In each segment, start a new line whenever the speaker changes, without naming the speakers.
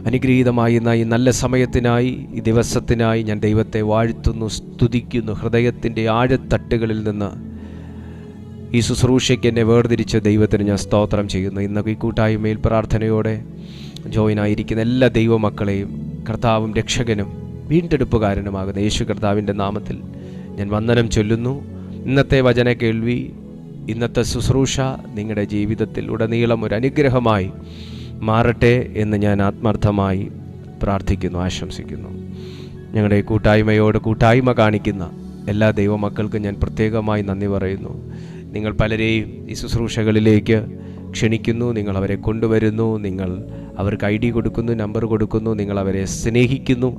അനുഗ്രഹീതമായ ഈ നല്ല സമയത്തിനായി, ഈ ദിവസത്തിനായി ഞാൻ ദൈവത്തെ വാഴ്ത്തുന്നു, സ്തുതിക്കുന്നു. ഹൃദയത്തിൻ്റെ ആഴത്തട്ടുകളിൽ നിന്ന് ഈ ശുശ്രൂഷയ്ക്ക് എന്നെ വേർതിരിച്ച ദൈവത്തിന് ഞാൻ സ്തോത്രം ചെയ്യുന്നു. ഇന്ന് ഈ കൂട്ടായ്മയിൽ പ്രാർത്ഥനയോടെ ജോയിനായിരിക്കുന്ന എല്ലാ ദൈവമക്കളെയും കർത്താവും രക്ഷകനും വീണ്ടെടുപ്പുകാരനുമാകുന്ന യേശു കർത്താവിൻ്റെ നാമത്തിൽ ഞാൻ വന്ദനം ചൊല്ലുന്നു. ഇന്നത്തെ വചന കേൾവി, ഇന്നത്തെ ശുശ്രൂഷ നിങ്ങളുടെ ജീവിതത്തിൽ ഉടനീളം ഒരു അനുഗ്രഹമായി മാറട്ടെ എന്ന് ഞാൻ ആത്മാർത്ഥമായി പ്രാർത്ഥിക്കുന്നു, ആശംസിക്കുന്നു. ഞങ്ങളുടെ കൂട്ടായ്മയോട് കൂട്ടായ്മ കാണിക്കുന്ന എല്ലാ ദൈവമക്കൾക്കും ഞാൻ പ്രത്യേകമായി നന്ദി പറയുന്നു. നിങ്ങൾ പലരെയും ഈ ശുശ്രൂഷകളിലേക്ക് ക്ഷണിക്കുന്നു, നിങ്ങൾ അവരെ കൊണ്ടുവരുന്നു, നിങ്ങൾ അവർക്ക് ID കൊടുക്കുന്നു, നമ്പർ കൊടുക്കുന്നു, നിങ്ങൾ അവരെ സ്നേഹിക്കുന്നു,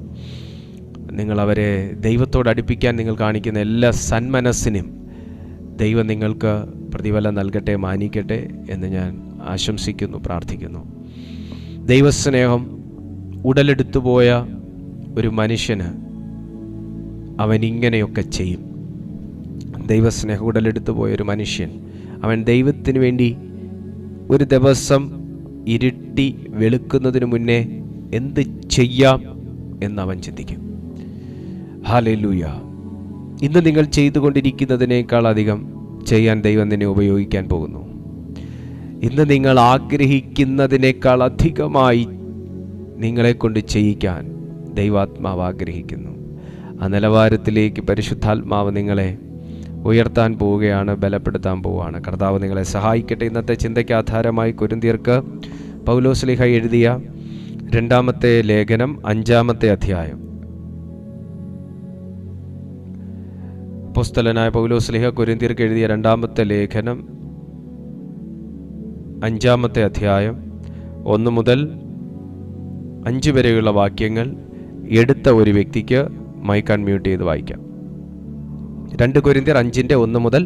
നിങ്ങൾ അവരെ ദൈവത്തോട് അടുപ്പിക്കാൻ നിങ്ങൾ കാണിക്കുന്ന എല്ലാ സന്മനസ്സിനും ദൈവം നിങ്ങൾക്ക് പ്രതിഫലം നൽകട്ടെ, മാനിക്കട്ടെ എന്ന് ഞാൻ ആശംസിക്കുന്നു, പ്രാർത്ഥിക്കുന്നു. ദൈവസ്നേഹം ഉടലെടുത്തു പോയ ഒരു മനുഷ്യന് അവൻ ഇങ്ങനെയൊക്കെ ചെയ്യും. ദൈവസ്നേഹം ഉടലെടുത്തു പോയൊരു മനുഷ്യൻ, അവൻ ദൈവത്തിന് വേണ്ടി ഒരു ദിവസം ഇരുട്ടി വെളുക്കുന്നതിന് മുന്നേ എന്ത് ചെയ്യാം എന്നവൻ ചിന്തിക്കും. ഹല്ലേലൂയ. ഇന്ന് നിങ്ങൾ ചെയ്തുകൊണ്ടിരിക്കുന്നതിനേക്കാൾ അധികം ചെയ്യാൻ ദൈവം നിന്നെ ഉപയോഗിക്കാൻ പോകുന്നു. ഇന്ന് നിങ്ങൾ ആഗ്രഹിക്കുന്നതിനേക്കാൾ അധികമായി നിങ്ങളെക്കൊണ്ട് ചെയ്യിക്കാൻ ദൈവാത്മാവ് ആഗ്രഹിക്കുന്നു. ആ നിലവാരത്തിലേക്ക് പരിശുദ്ധാത്മാവ് നിങ്ങളെ ഉയർത്താൻ പോവുകയാണ്, ബലപ്പെടുത്താൻ പോവുകയാണ്. കർത്താവ് നിങ്ങളെ സഹായിക്കട്ടെ. ഇന്നത്തെ ചിന്തയ്ക്ക് ആധാരമായി കൊരിന്ത്യർക്ക് പൗലോസ് ശ്ലീഹ എഴുതിയ 2-ാമത്തെ ലേഖനം 5-ാമത്തെ അധ്യായം. അപ്പോസ്തലനായ പൗലോസ് ശ്ലീഹ കൊരിന്ത്യർക്ക് എഴുതിയ 2-ാമത്തെ ലേഖനം 5-ാമത്തെ അധ്യായം 1 മുതൽ 5 വരെയുള്ള വാക്യങ്ങൾ എടുത്ത ഒരു വ്യക്തിക്ക് മൈക്ക് അൺമ്യൂട്ട് ചെയ്ത് വായിക്കാം. 2 കൊരിന്ത്യർ 5:1 മുതൽ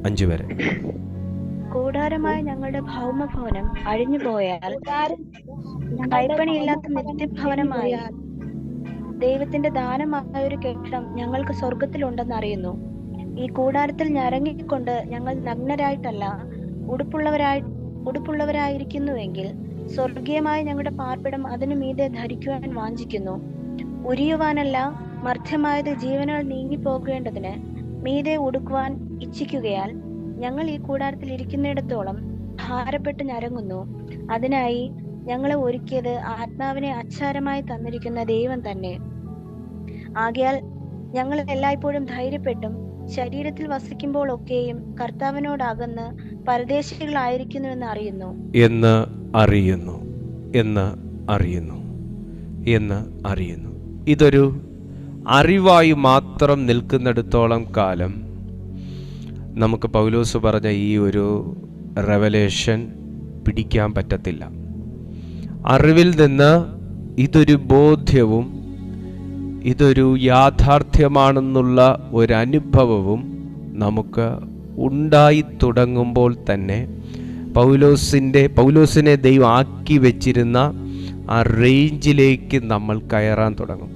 5 വരെ.
കൂടാരമായ ഞങ്ങളുടെ ഭൗമഭവനം അഴിഞ്ഞു പോയാൽ കൈപ്പണിയില്ലാത്ത നിത്യഭവനമായ ദൈവത്തിന്റെ ദാനമായ ഒരു കെട്ടിടം ഞങ്ങൾക്ക് സ്വർഗത്തിലുണ്ടെന്ന് അറിയുന്നു. ഈ കൂടാരത്തിൽ ഞരങ്ങിക്കൊണ്ട് ഞങ്ങൾ നഗ്നരായിട്ടല്ല ഉടുപ്പുള്ളവരായിരിക്കുന്നുവെങ്കിൽ സ്വർഗീയമായ ഞങ്ങളുടെ പാർപ്പിടം അതിനു മീതെ ധരിക്കുവാൻ വാഞ്ചിക്കുന്നു. ഉരിയുവാനല്ല, മർത്യമായത് ജീവനാൽ നീങ്ങിപ്പോകേണ്ടതിന് മീതെ ഉടുക്കുവാൻ ഇച്ഛിക്കുകയാൽ ഞങ്ങൾ ഈ കൂടാരത്തിൽ ഇരിക്കുന്നിടത്തോളം ഭാരപ്പെട്ട് ഞരങ്ങുന്നു. അതിനായി ഞങ്ങളെ ഒരുക്കിയത് ആത്മാവിനെ അച്ചാരമായി തന്നിരിക്കുന്ന ദൈവം തന്നെ. ആകയാൽ ഞങ്ങൾ എല്ലായ്പ്പോഴും ധൈര്യപ്പെട്ടും ശരീരത്തിൽ വസിക്കുമ്പോൾ ഒക്കെയും കർത്താവിനോടകന്ന് പരദേശികളായിരിക്കുന്നുവെന്ന്
അറിയുന്നു. ഇതൊരു അറിവായി മാത്രം നിൽക്കുന്നിടത്തോളം കാലം നമുക്ക് പൗലോസ് പറഞ്ഞ ഈ ഒരു റെവലേഷൻ പിടിക്കാൻ പറ്റത്തില്ല. അറിവിൽ നിന്ന് ഇതൊരു ബോധ്യവും ഇതൊരു യാഥാർത്ഥ്യമാണെന്നുള്ള ഒരനുഭവവും നമുക്ക് ഉണ്ടായി തുടങ്ങുമ്പോൾ തന്നെ പൗലോസിനെ ദൈവം ആക്കി വെച്ചിരുന്ന ആ റേഞ്ചിലേക്ക് നമ്മൾ കയറാൻ തുടങ്ങും.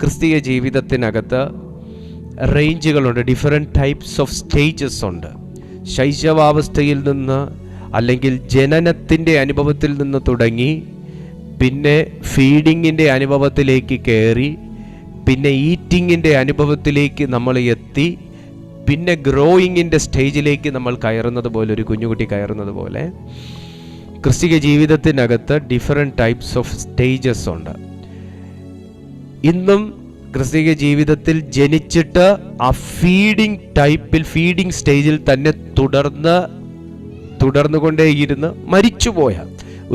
ക്രിസ്തീയ ജീവിതത്തിനകത്ത് റേഞ്ചുകളുണ്ട്, ഡിഫറെൻറ്റ് ടൈപ്സ് ഓഫ് സ്റ്റേജസ് ഉണ്ട്. ശൈശവാവസ്ഥയിൽ നിന്ന് അല്ലെങ്കിൽ ജനനത്തിൻ്റെ അനുഭവത്തിൽ നിന്ന് തുടങ്ങി പിന്നെ ഫീഡിങ്ങിൻ്റെ അനുഭവത്തിലേക്ക് കയറി പിന്നെ ഈറ്റിങ്ങിൻ്റെ അനുഭവത്തിലേക്ക് നമ്മൾ എത്തി പിന്നെ ഗ്രോയിങ്ങിൻ്റെ സ്റ്റേജിലേക്ക് നമ്മൾ കയറുന്നത് പോലെ, ഒരു കുഞ്ഞുകുട്ടി കയറുന്നത് പോലെ ക്രിസ്തീയ ജീവിതത്തിനകത്ത് ഡിഫറെൻറ്റ് ടൈപ്സ് ഓഫ് സ്റ്റേജസ് ഉണ്ട്. ഇന്നും ക്രിസ്തീയ ജീവിതത്തിൽ ജനിച്ചിട്ട് ആ ഫീഡിങ് സ്റ്റേജിൽ തന്നെ തുടർന്നുകൊണ്ടേയിരുന്ന് മരിച്ചുപോയ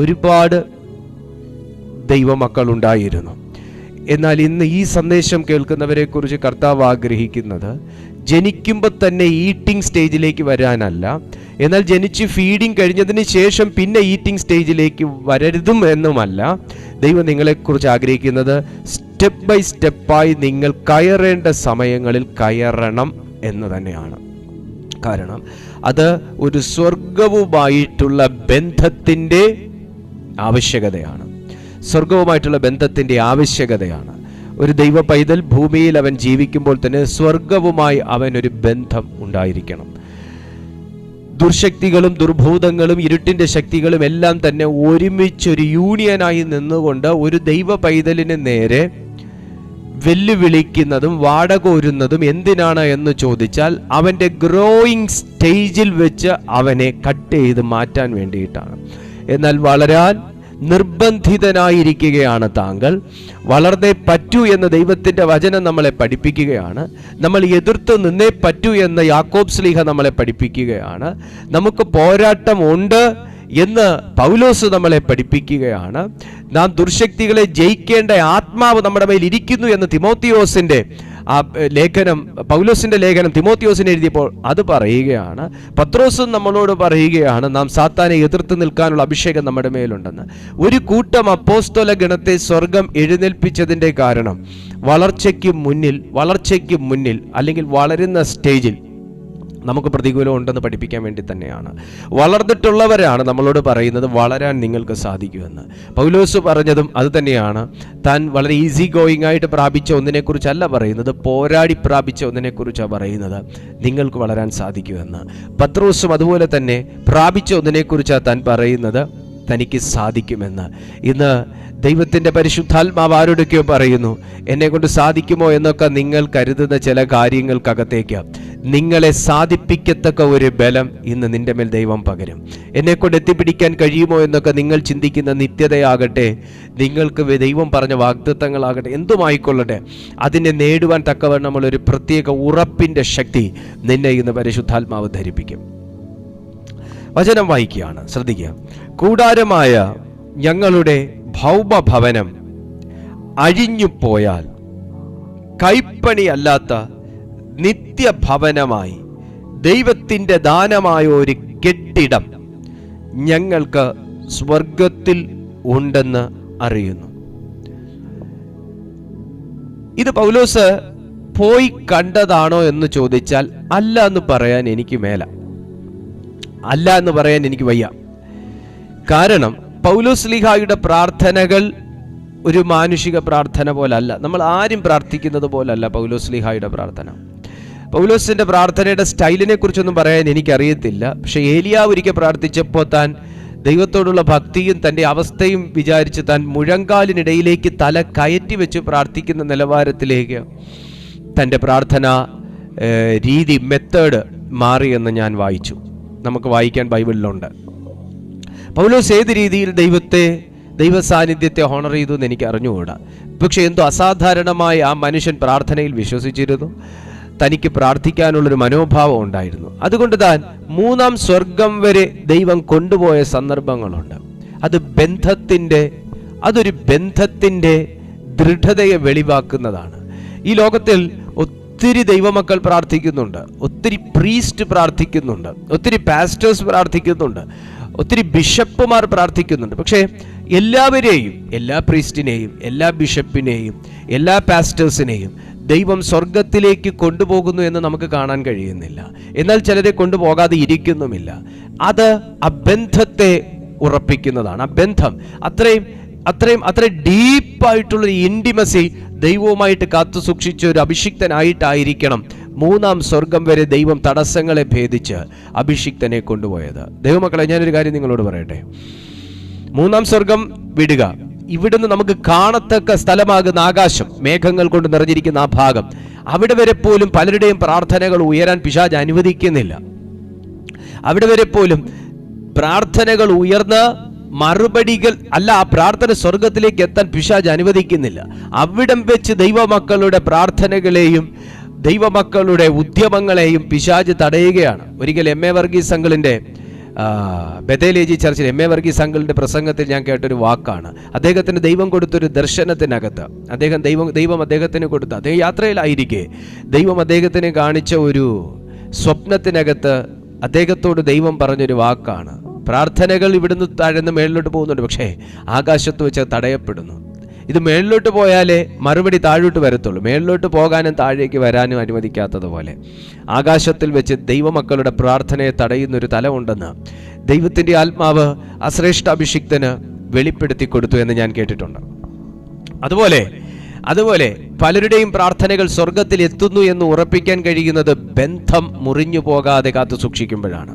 ഒരുപാട് ദൈവമക്കൾ ഉണ്ടായിരുന്നു. എന്നാൽ ഇന്ന് ഈ സന്ദേശം കേൾക്കുന്നവരെ കുറിച്ച് കർത്താവ് ആഗ്രഹിക്കുന്നത് ജനിക്കുമ്പോൾ തന്നെ ഈറ്റിംഗ് സ്റ്റേജിലേക്ക് വരാനല്ല, എന്നാൽ ജനിച്ച് ഫീഡിങ് കഴിഞ്ഞതിന് ശേഷം പിന്നെ ഈറ്റിംഗ് സ്റ്റേജിലേക്ക് വരരുതും എന്നുമല്ല. ദൈവം നിങ്ങളെക്കുറിച്ച് ആഗ്രഹിക്കുന്നത് സ്റ്റെപ്പ് ബൈ സ്റ്റെപ്പായി നിങ്ങൾ കയറേണ്ട സമയങ്ങളിൽ കയറണം എന്ന് തന്നെയാണ്. കാരണം അത് ഒരു സ്വർഗവുമായിട്ടുള്ള ബന്ധത്തിൻ്റെ ആവശ്യകതയാണ്. ഒരു ദൈവ പൈതൽ ഭൂമിയിൽ അവൻ ജീവിക്കുമ്പോൾ തന്നെ സ്വർഗവുമായി അവനൊരു ബന്ധം ഉണ്ടായിരിക്കണം. ദുർശക്തികളും ദുർഭൂതങ്ങളും ഇരുട്ടിൻ്റെ ശക്തികളും എല്ലാം തന്നെ ഒരുമിച്ചൊരു യൂണിയനായി നിന്നുകൊണ്ട് ഒരു ദൈവ പൈതലിന് നേരെ വെല്ലുവിളിക്കുന്നതും വാടകോരുന്നതും എന്തിനാണ് എന്ന് ചോദിച്ചാൽ അവൻ്റെ ഗ്രോയിങ് സ്റ്റേജിൽ വെച്ച് അവനെ കട്ട് ചെയ്ത് മാറ്റാൻ വേണ്ടിയിട്ടാണ്. എന്നാൽ വളരാൻ നിർബന്ധിതനായിരിക്കുകയാണ് താങ്കൾ. വളർന്നേ പറ്റൂ എന്ന് ദൈവത്തിൻ്റെ വചനം നമ്മളെ പഠിപ്പിക്കുകയാണ്. നമ്മൾ എതിർത്ത് നിന്നേ പറ്റൂ എന്ന് യാക്കോബ് ശ്ലീഹ നമ്മളെ പഠിപ്പിക്കുകയാണ്. നമുക്ക് പോരാട്ടം ഉണ്ട് എന്ന് പൗലോസ് നമ്മളെ പഠിപ്പിക്കുകയാണ്. നാം ദുർശക്തികളെ ജയിക്കേണ്ട ആത്മാവ് നമ്മുടെ മേൽ ഇരിക്കുന്നു എന്ന് തിമോത്തിയോസിന്റെ ആ ലേഖനം, പൗലോസിന്റെ ലേഖനം തിമോത്തിയോസിന് എഴുതിയപ്പോൾ അത് പറയുകയാണ്. പത്രോസും നമ്മളോട് പറയുകയാണ്, നാം സാത്താനെ എതിർത്ത് നിൽക്കാനുള്ള അഭിഷേകം നമ്മുടെ മേലുണ്ടെന്ന്. ഒരു കൂട്ടം അപ്പോസ്തല ഗണത്തെ സ്വർഗം എഴുന്നേൽപ്പിച്ചതിൻ്റെ കാരണം വളർച്ചയ്ക്ക് മുന്നിൽ അല്ലെങ്കിൽ വളരുന്ന സ്റ്റേജിൽ നമുക്ക് പ്രതികൂലം ഉണ്ടെന്ന് പഠിപ്പിക്കാൻ വേണ്ടി തന്നെയാണ്. വളർന്നിട്ടുള്ളവരാണ് നമ്മളോട് പറയുന്നത് വളരാൻ നിങ്ങൾക്ക് സാധിക്കുമെന്ന്. പൗലോസ് പറഞ്ഞതും അത് തന്നെയാണ്. താൻ വളരെ ഈസി ഗോയിങ് ആയിട്ട് പ്രാപിച്ച ഒന്നിനെക്കുറിച്ചല്ല പറയുന്നത്, പോരാടി പ്രാപിച്ച ഒന്നിനെക്കുറിച്ചാണ് പറയുന്നത്, നിങ്ങൾക്ക് വളരാൻ സാധിക്കുമെന്ന്. പത്രോസും അതുപോലെ തന്നെ പ്രാപിച്ച ഒന്നിനെക്കുറിച്ചാണ് താൻ പറയുന്നത്, തനിക്ക് സാധിക്കുമെന്ന്. ഇന്ന് ദൈവത്തിൻ്റെ പരിശുദ്ധാത്മാവ് ആരോടൊക്കെയോ പറയുന്നു, എന്നെ കൊണ്ട് സാധിക്കുമോ എന്നൊക്കെ നിങ്ങൾ കരുതുന്ന ചില കാര്യങ്ങൾക്കകത്തേക്ക് നിങ്ങളെ സാധിപ്പിക്കത്തക്ക ഒരു ബലം ഇന്ന് നിന്റെ മേൽ ദൈവം പകരും. എന്നെക്കൊണ്ട് എത്തിപ്പിടിക്കാൻ കഴിയുമോ എന്നൊക്കെ നിങ്ങൾ ചിന്തിക്കുന്ന നിത്യതയാകട്ടെ, നിങ്ങൾക്ക് ദൈവം പറഞ്ഞ വാഗ്ദത്തങ്ങളാകട്ടെ, എന്തുമായിക്കൊള്ളട്ടെ, അതിനെ നേടുവാൻ തക്കവണ്ണമുള്ള ഒരു പ്രത്യേക ഉറപ്പിൻ്റെ ശക്തി നിന്നെ ഇന്ന് പരിശുദ്ധാത്മാവ് ധരിപ്പിക്കും. വചനം വായിക്കുകയാണ്, ശ്രദ്ധിക്കുക. കൂടാരമായ ഞങ്ങളുടെ ഭൗമഭവനം അഴിഞ്ഞുപോയാൽ കൈപ്പണിയല്ലാത്ത നിത്യഭവനമായി ദൈവത്തിൻ്റെ ദാനമായ ഒരു കെട്ടിടം ഞങ്ങൾക്ക് സ്വർഗത്തിൽ ഉണ്ടെന്ന് അറിയുന്നു. ഇത് പൗലോസ് പോയി കണ്ടതാണോ എന്ന് ചോദിച്ചാൽ അല്ല എന്ന് പറയാൻ എനിക്ക് മേല, അല്ല എന്ന് പറയാൻ എനിക്ക് വയ്യ. കാരണം പൗലോസ് ശ്ലീഹായുടെ പ്രാർത്ഥനകൾ ഒരു മാനുഷിക പ്രാർത്ഥന പോലല്ല, നമ്മൾ ആരും പ്രാർത്ഥിക്കുന്നത് പോലല്ല പൗലോസ് ശ്ലീഹായുടെ പ്രാർത്ഥന. പൗലോസിന്റെ പ്രാർത്ഥനയുടെ സ്റ്റൈലിനെ കുറിച്ചൊന്നും പറയാൻ എനിക്കറിയത്തില്ല. പക്ഷെ ഏലിയാവ് ഒരിക്കൽ പ്രാർത്ഥിച്ചപ്പോൾ താൻ ദൈവത്തോടുള്ള ഭക്തിയും തൻ്റെ അവസ്ഥയും വിചാരിച്ച് താൻ മുഴങ്കാലിനിടയിലേക്ക് തല കയറ്റി വെച്ച് പ്രാർത്ഥിക്കുന്ന നിലവാരത്തിലേക്ക് തൻ്റെ പ്രാർത്ഥന രീതി, മെത്തേഡ് മാറിയെന്ന് ഞാൻ വായിച്ചു. നമുക്ക് വായിക്കാൻ ബൈബിളിലുണ്ട്. പൗലോസ് ഏത് രീതിയിൽ ദൈവ സാന്നിധ്യത്തെ ഹോണർ ചെയ്തു എന്ന് എനിക്ക് അറിഞ്ഞുകൂടാ. പക്ഷെ എന്തോ അസാധാരണമായി ആ മനുഷ്യൻ പ്രാർത്ഥനയിൽ വിശ്വസിച്ചിരുന്നു. തനിക്ക് പ്രാർത്ഥിക്കാനുള്ളൊരു മനോഭാവം ഉണ്ടായിരുന്നു. അതുകൊണ്ട് താൻ 3-ാം സ്വർഗം വരെ ദൈവം കൊണ്ടുപോയ സന്ദർഭങ്ങളുണ്ട്. അതൊരു ബന്ധത്തിൻ്റെ ദൃഢതയെ വെളിവാക്കുന്നതാണ്. ഈ ലോകത്തിൽ ഒത്തിരി ദൈവമക്കൾ പ്രാർത്ഥിക്കുന്നുണ്ട്, ഒത്തിരി പ്രീസ്റ്റ് പ്രാർത്ഥിക്കുന്നുണ്ട്, ഒത്തിരി പാസ്റ്റേഴ്സ് പ്രാർത്ഥിക്കുന്നുണ്ട്, ഒത്തിരി ബിഷപ്പുമാർ പ്രാർത്ഥിക്കുന്നുണ്ട്. പക്ഷേ എല്ലാവരെയും, എല്ലാ പ്രീസ്റ്റിനെയും, എല്ലാ ബിഷപ്പിനെയും, എല്ലാ പാസ്റ്റേഴ്സിനെയും ദൈവം സ്വർഗത്തിലേക്ക് കൊണ്ടുപോകുന്നു എന്ന് നമുക്ക് കാണാൻ കഴിയുന്നില്ല. എന്നാൽ ചിലരെ കൊണ്ടുപോകാതെ ഇരിക്കുന്നുമില്ല. അത് ആ ബന്ധത്തെ ഉറപ്പിക്കുന്നതാണ്. ആ ബന്ധം അത്രയും ഡീപ്പായിട്ടുള്ള ഇൻറ്റിമസി ദൈവവുമായിട്ട് കാത്തു സൂക്ഷിച്ച ഒരു അഭിഷിക്തനായിട്ടായിരിക്കണം 3-ാം സ്വർഗം വരെ ദൈവം തടസ്സങ്ങളെ ഭേദിച്ച് അഭിഷിക്തനെ കൊണ്ടുപോയത്. ദൈവമക്കളെ, ഞാനൊരു കാര്യം നിങ്ങളോട് പറയട്ടെ. 3-ാം സ്വർഗം വിടുക, ഇവിടുന്ന് നമുക്ക് കാണത്തക്ക സ്ഥലമാകുന്ന ആകാശം, മേഘങ്ങൾ കൊണ്ട് നിറഞ്ഞിരിക്കുന്ന ആ ഭാഗം, അവിടെ വരെ പോലും പലരുടെയും പ്രാർത്ഥനകൾ ഉയരാൻ പിശാച് അനുവദിക്കുന്നില്ല. അവിടെ വരെ പോലും പ്രാർത്ഥനകൾ ഉയർന്ന മറുപടികൾ അല്ല, ആ പ്രാർത്ഥന സ്വർഗത്തിലേക്ക് എത്താൻ പിശാച് അനുവദിക്കുന്നില്ല. അവിടം വെച്ച് ദൈവമക്കളുടെ പ്രാർത്ഥനകളെയും ദൈവമക്കളുടെ ഉദ്യമങ്ങളെയും പിശാച് തടയുകയാണ്. ഒരിക്കൽ എം എ വർഗീസ് അങ്കിളിൻ്റെ ബഥേലേജി ചർച്ചിൽ എം എ വർഗീസ് അങ്കിളിൻ്റെ പ്രസംഗത്തിൽ ഞാൻ കേട്ടൊരു വാക്കാണ്. അദ്ദേഹത്തിന് ദൈവം കൊടുത്തൊരു ദർശനത്തിനകത്ത് ദൈവം അദ്ദേഹത്തിന് കൊടുത്ത, അദ്ദേഹം യാത്രയിലായിരിക്കെ ദൈവം അദ്ദേഹത്തിന് കാണിച്ച ഒരു സ്വപ്നത്തിനകത്ത് അദ്ദേഹത്തോട് ദൈവം പറഞ്ഞൊരു വാക്കാണ്, പ്രാർത്ഥനകൾ ഇവിടുന്ന് താഴ്ന്ന് മേളിലോട്ട് പോകുന്നുണ്ട്, പക്ഷേ ആകാശത്ത് വെച്ച് തടയപ്പെടുന്നു. ഇത് മേളിലോട്ട് പോയാലേ മറുപടി താഴോട്ട് വരത്തുള്ളൂ. മേളിലോട്ട് പോകാനും താഴേക്ക് വരാനും അനുവദിക്കാത്തതുപോലെ ആകാശത്തിൽ വെച്ച് ദൈവമക്കളുടെ പ്രാർത്ഥനയെ തടയുന്നൊരു തലമുണ്ടെന്ന് ദൈവത്തിൻ്റെ ആത്മാവ് അശ്രേഷ്ഠ അഭിഷിക്തന് വെളിപ്പെടുത്തി കൊടുത്തു എന്ന് ഞാൻ കേട്ടിട്ടുണ്ട്. അതുപോലെ പലരുടെയും പ്രാർത്ഥനകൾ സ്വർഗത്തിൽ എത്തുന്നു എന്ന് ഉറപ്പിക്കാൻ കഴിയുന്നത് ബന്ധം മുറിഞ്ഞു പോകാതെ കാത്തു സൂക്ഷിക്കുമ്പോഴാണ്.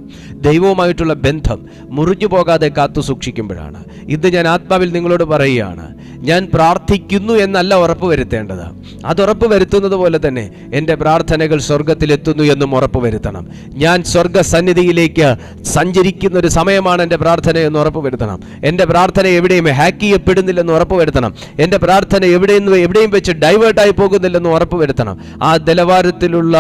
ദൈവവുമായിട്ടുള്ള ബന്ധം മുറിഞ്ഞു പോകാതെ കാത്തു സൂക്ഷിക്കുമ്പോഴാണ്. ഇത് ഞാൻ ആത്മാവിൽ നിങ്ങളോട് പറയുകയാണ്. ഞാൻ പ്രാർത്ഥിക്കുന്നു എന്നല്ല ഉറപ്പ് വരുത്തേണ്ടത്. അത് ഉറപ്പ് വരുത്തുന്നത് പോലെ തന്നെ എൻ്റെ പ്രാർത്ഥനകൾ സ്വർഗത്തിലെത്തുന്നു എന്നും ഉറപ്പ് വരുത്തണം. ഞാൻ സ്വർഗസന്നിധിയിലേക്ക് സഞ്ചരിക്കുന്ന ഒരു സമയമാണ് എൻ്റെ പ്രാർത്ഥന എന്ന് ഉറപ്പ് വരുത്തണം. എൻ്റെ പ്രാർത്ഥന എവിടെയും ഹാക്ക് ചെയ്യപ്പെടുന്നില്ലെന്ന് ഉറപ്പ് വരുത്തണം. എൻ്റെ പ്രാർത്ഥന എവിടെയും വെച്ച് ഡൈവേർട്ടായി പോകുന്നില്ലെന്ന് ഉറപ്പ് വരുത്തണം. ആ നിലവാരത്തിലുള്ള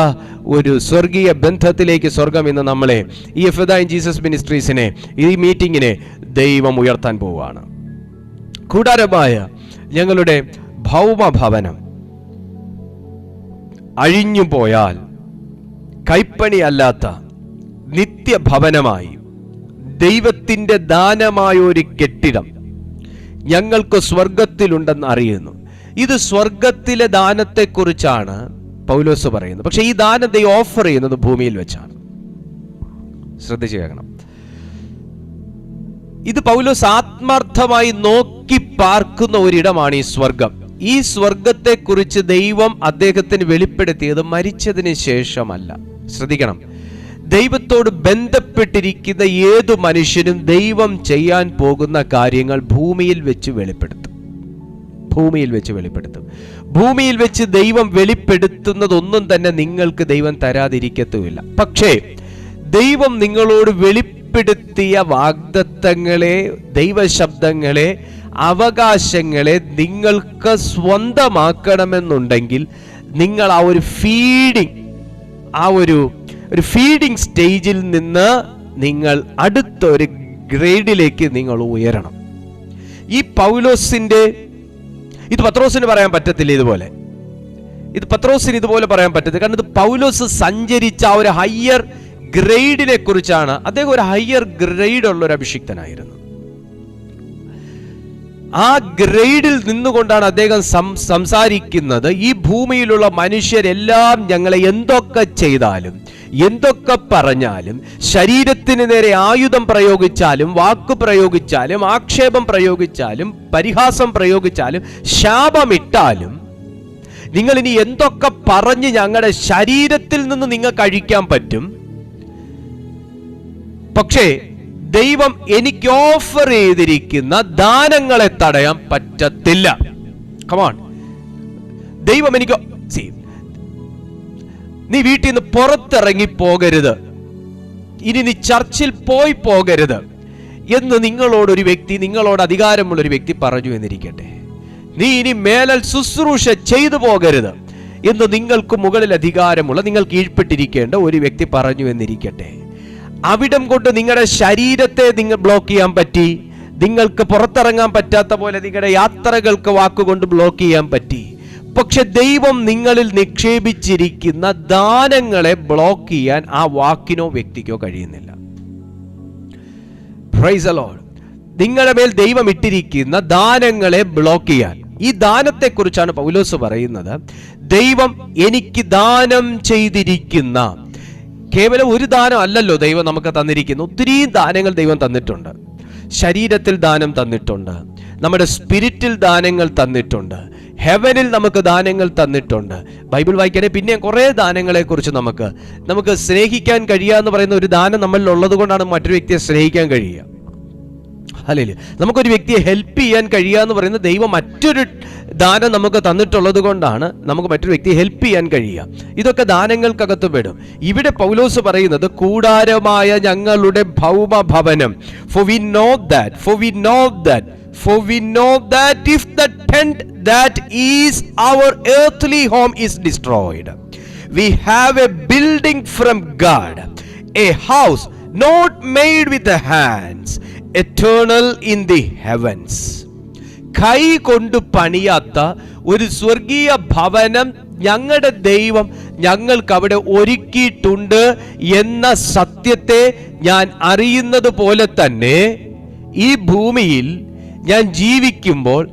ഒരു സ്വർഗീയ ബന്ധത്തിലേക്ക് സ്വർഗം ഇന്ന് നമ്മളെ, ഈ എഫ്ദായിൻ ജീസസ് മിനിസ്ട്രീസിനെ, ഈ മീറ്റിങ്ങിനെ ദൈവം ഉയർത്താൻ പോവുകയാണ്. കൂടാരമായ ഞങ്ങളുടെ ഭൗമഭവനം അഴിഞ്ഞു പോയാൽ കൈപ്പണിയല്ലാത്ത നിത്യഭവനമായി ദൈവത്തിൻ്റെ ദാനമായ ഒരു കെട്ടിടം ഞങ്ങൾക്ക് സ്വർഗത്തിലുണ്ടെന്ന് അറിയുന്നു. ഇത് സ്വർഗത്തിലെ ദാനത്തെക്കുറിച്ചാണ് പൗലോസ് പറയുന്നത്. പക്ഷെ ഈ ദാനം ദൈവം ഓഫർ ചെയ്യുന്നത് ഭൂമിയിൽ വെച്ചാണ്. ശ്രദ്ധിച്ചു കേൾക്കണം. ഇത് പൗലോസ് ആത്മാർത്ഥമായി നോക്കി പാർക്കുന്ന ഒരിടമാണ് ഈ സ്വർഗം. ഈ സ്വർഗത്തെക്കുറിച്ച് ദൈവം അദ്ദേഹത്തിന് വെളിപ്പെടുത്തിയത് മരിച്ചതിന് ശേഷമല്ല. ശ്രദ്ധിക്കണം, ദൈവത്തോട് ബന്ധപ്പെട്ടിരിക്കുന്ന ഏതു മനുഷ്യനും ദൈവം ചെയ്യാൻ പോകുന്ന കാര്യങ്ങൾ ഭൂമിയിൽ വെച്ച് വെളിപ്പെടുത്തും. ഭൂമിയിൽ വെച്ച് ദൈവം വെളിപ്പെടുത്തുന്നതൊന്നും തന്നെ നിങ്ങൾക്ക് ദൈവം തരാതിരിക്കത്തുമില്ല. പക്ഷേ ദൈവം നിങ്ങളോട് വെളിപ്പെടുത്തിയ വാഗ്ദത്തങ്ങളെ, ദൈവശബ്ദങ്ങളെ, അവകാശങ്ങളെ നിങ്ങൾക്ക് സ്വന്തമാക്കണമെന്നുണ്ടെങ്കിൽ നിങ്ങൾ ആ ഒരു ഫീഡിംഗ് സ്റ്റേജിൽ നിന്ന് നിങ്ങൾ അടുത്ത ഒരു ഗ്രേഡിലേക്ക് നിങ്ങൾ ഉയരണം. ഈ പൗലോസിന്റെ ഇത് പത്രോസിന് പറയാൻ പറ്റത്തില്ല. പത്രോസിന് ഇതുപോലെ പറയാൻ പറ്റത്തില്ല. കാരണം ഇത് പൗലോസ് സഞ്ചരിച്ച ആ ഒരു ഹയർ ഗ്രേഡിനെ കുറിച്ചാണ്. അദ്ദേഹം ഒരു ഹയർ ഗ്രേഡ് ഉള്ള ഒരു അഭിഷിക്തനായിരുന്നു. ആ ഗ്രേഡിൽ നിന്നുകൊണ്ടാണ് അദ്ദേഹം സംസാരിക്കുന്നത്. ഈ ഭൂമിയിലുള്ള മനുഷ്യരെല്ലാം ഞങ്ങളെ എന്തൊക്കെ ചെയ്താലും, എന്തൊക്കെ പറഞ്ഞാലും, ശരീരത്തിന് നേരെ ആയുധം പ്രയോഗിച്ചാലും, വാക്ക് പ്രയോഗിച്ചാലും, ആക്ഷേപം പ്രയോഗിച്ചാലും, പരിഹാസം പ്രയോഗിച്ചാലും, ശാപമിട്ടാലും, നിങ്ങൾ ഇനി എന്തൊക്കെ പറഞ്ഞ് ഞങ്ങളുടെ ശരീരത്തിൽ നിന്ന് നിങ്ങൾക്ക് അഴിക്കാൻ പറ്റും, പക്ഷേ ദൈവം എനിക്ക് ഓഫർ ചെയ്തിരിക്കുന്ന ദാനങ്ങളെ തടയാൻ പറ്റത്തില്ല. കമോൺ, ദൈവം എനിക്ക്, നീ വീട്ടിൽ നിന്ന് പുറത്തിറങ്ങി പോകരുത്, ഇനി നീ ചർച്ചിൽ പോകരുത് എന്ന് നിങ്ങളോടൊരു വ്യക്തി, നിങ്ങളോട് അധികാരമുള്ള ഒരു വ്യക്തി പറഞ്ഞു എന്നിരിക്കട്ടെ. നീ ഇനി മേലൽ ശുശ്രൂഷ ചെയ്തു പോകരുത് എന്ന് നിങ്ങൾക്ക് മുകളിൽ അധികാരമുള്ള, നിങ്ങൾ കീഴ്പ്പെട്ടിരിക്കേണ്ട ഒരു വ്യക്തി പറഞ്ഞു എന്നിരിക്കട്ടെ. അവിടം കൊണ്ട് നിങ്ങളുടെ ശരീരത്തെ നിങ്ങൾ ബ്ലോക്ക് ചെയ്യാൻ പറ്റി, നിങ്ങൾക്ക് പുറത്തിറങ്ങാൻ പറ്റാത്ത പോലെ നിങ്ങളുടെ യാത്രകൾക്ക് വാക്കുകൊണ്ട് ബ്ലോക്ക് ചെയ്യാൻ പറ്റി. പക്ഷെ ദൈവം നിങ്ങളിൽ നിക്ഷേപിച്ചിരിക്കുന്ന ദാനങ്ങളെ ബ്ലോക്ക് ചെയ്യാൻ ആ വാക്കിനോ വ്യക്തിക്കോ കഴിയുന്നില്ല. Praise the Lord. നിങ്ങളുടെ മേൽ ദൈവം ഇട്ടിരിക്കുന്ന ദാനങ്ങളെ ബ്ലോക്ക് ചെയ്യാൻ, ഈ ദാനത്തെക്കുറിച്ചാണ് പൗലോസ് പറയുന്നത്. ദൈവം എനിക്ക് ദാനം ചെയ്തിരിക്കുന്ന, കേവലം ഒരു ദാനം അല്ലല്ലോ ദൈവം നമുക്ക് തന്നിരിക്കുന്നു, ഒത്തിരി ദാനങ്ങൾ ദൈവം തന്നിട്ടുണ്ട്. ശരീരത്തിൽ ദാനം തന്നിട്ടുണ്ട്, നമ്മുടെ സ്പിരിറ്റിൽ ദാനങ്ങൾ തന്നിട്ടുണ്ട്, ഹെവനിൽ നമുക്ക് ദാനങ്ങൾ തന്നിട്ടുണ്ട്. ബൈബിൾ വായിക്കാനേ പിന്നെ കുറേ ദാനങ്ങളെ കുറിച്ച് നമുക്ക് സ്നേഹിക്കാൻ കഴിയാന്ന് പറയുന്ന ഒരു ദാനം നമ്മളിൽ ഉള്ളത് കൊണ്ടാണ് മറ്റൊരു വ്യക്തിയെ സ്നേഹിക്കാൻ കഴിയുക. അല്ലേ, നമുക്കൊരു വ്യക്തിയെ ഹെൽപ്പ് ചെയ്യാൻ കഴിയാന്ന് പറയുന്ന ദൈവം മറ്റൊരു ദാനം നമുക്ക് തന്നിട്ടുള്ളത് കൊണ്ടാണ് നമുക്ക് മറ്റൊരു വ്യക്തിയെ ഹെൽപ്പ് ചെയ്യാൻ കഴിയുക. ഇതൊക്കെ ദാനങ്ങൾക്കകത്ത് പെടും. ഇവിടെ പൗലോസ് പറയുന്നത് കൂടാരമായ ഞങ്ങളുടെ ഭൗമഭവനം, for we know that if the tent that is our earthly home is destroyed, we have a building from God, a house not made with the hands, eternal in the heavens. കൈ കൊണ്ട് പണിയാത്ത ഒരു സ്വർഗീയ ഭവനം ഞങ്ങളുടെ ദൈവം ഞങ്ങൾക്ക് അവിടെ ഒരുക്കിയിട്ടുണ്ട് എന്ന സത്യത്തെ ഞാൻ അറിയുന്നത് പോലെ തന്നെ ഈ ഭൂമിയിൽ ഞാൻ ജീവിക്കുമ്പോൾ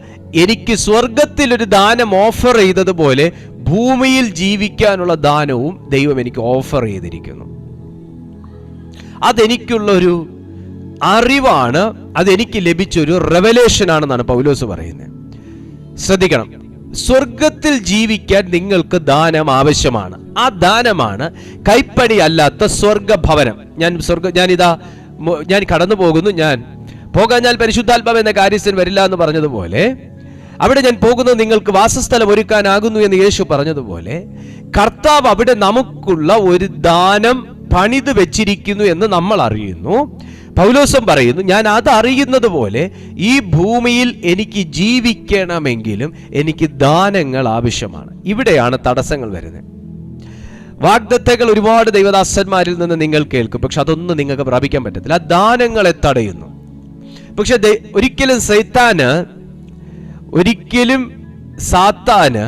എനിക്ക് സ്വർഗത്തിലൊരു ദാനം ഓഫർ ചെയ്തതുപോലെ ഭൂമിയിൽ ജീവിക്കാനുള്ള ദാനവും ദൈവം എനിക്ക് ഓഫർ ചെയ്തിരിക്കുന്നു. അതെനിക്കുള്ളൊരു അറിവാണ്, അതെനിക്ക് ലഭിച്ചൊരു റെവലേഷൻ ആണെന്നാണ് പൗലോസ് പറയുന്നത്. ശ്രദ്ധിക്കണം, സ്വർഗത്തിൽ ജീവിക്കാൻ നിങ്ങൾക്ക് ദാനം ആവശ്യമാണ്. ആ ദാനമാണ് കൈപ്പണി അല്ലാത്ത സ്വർഗഭവനം. ഞാൻ കടന്നു പോകുന്നു, ഞാൻ പരിശുദ്ധാത്മാവ് എന്ന കാര്യസ്ഥൻ വരില്ല എന്ന് പറഞ്ഞതുപോലെ, അവിടെ ഞാൻ പോകുന്നത് നിങ്ങൾക്ക് വാസസ്ഥലം ഒരുക്കാനാകുന്നു എന്ന് യേശു പറഞ്ഞതുപോലെ, കർത്താവ് അവിടെ നമുക്കുള്ള ഒരു ദാനം പണിത് വെച്ചിരിക്കുന്നു എന്ന് നമ്മൾ അറിയുന്നു. പൗലോസും പറയുന്നു, ഞാൻ അത് അറിയുന്നത് പോലെ ഈ ഭൂമിയിൽ എനിക്ക് ജീവിക്കണമെങ്കിലും എനിക്ക് ദാനങ്ങൾ ആവശ്യമാണ്. ഇവിടെയാണ് തടസ്സങ്ങൾ വരുന്നത്. വാഗ്ദത്തങ്ങൾ ഒരുപാട് ദൈവദാസന്മാരിൽ നിന്ന് നിങ്ങൾ കേൾക്കും, പക്ഷെ അതൊന്നും നിങ്ങൾക്ക് പ്രാപിക്കാൻ പറ്റത്തില്ല. ആ ദാനങ്ങളെ തടയുന്നു. പക്ഷെ ഒരിക്കലും സാത്താന്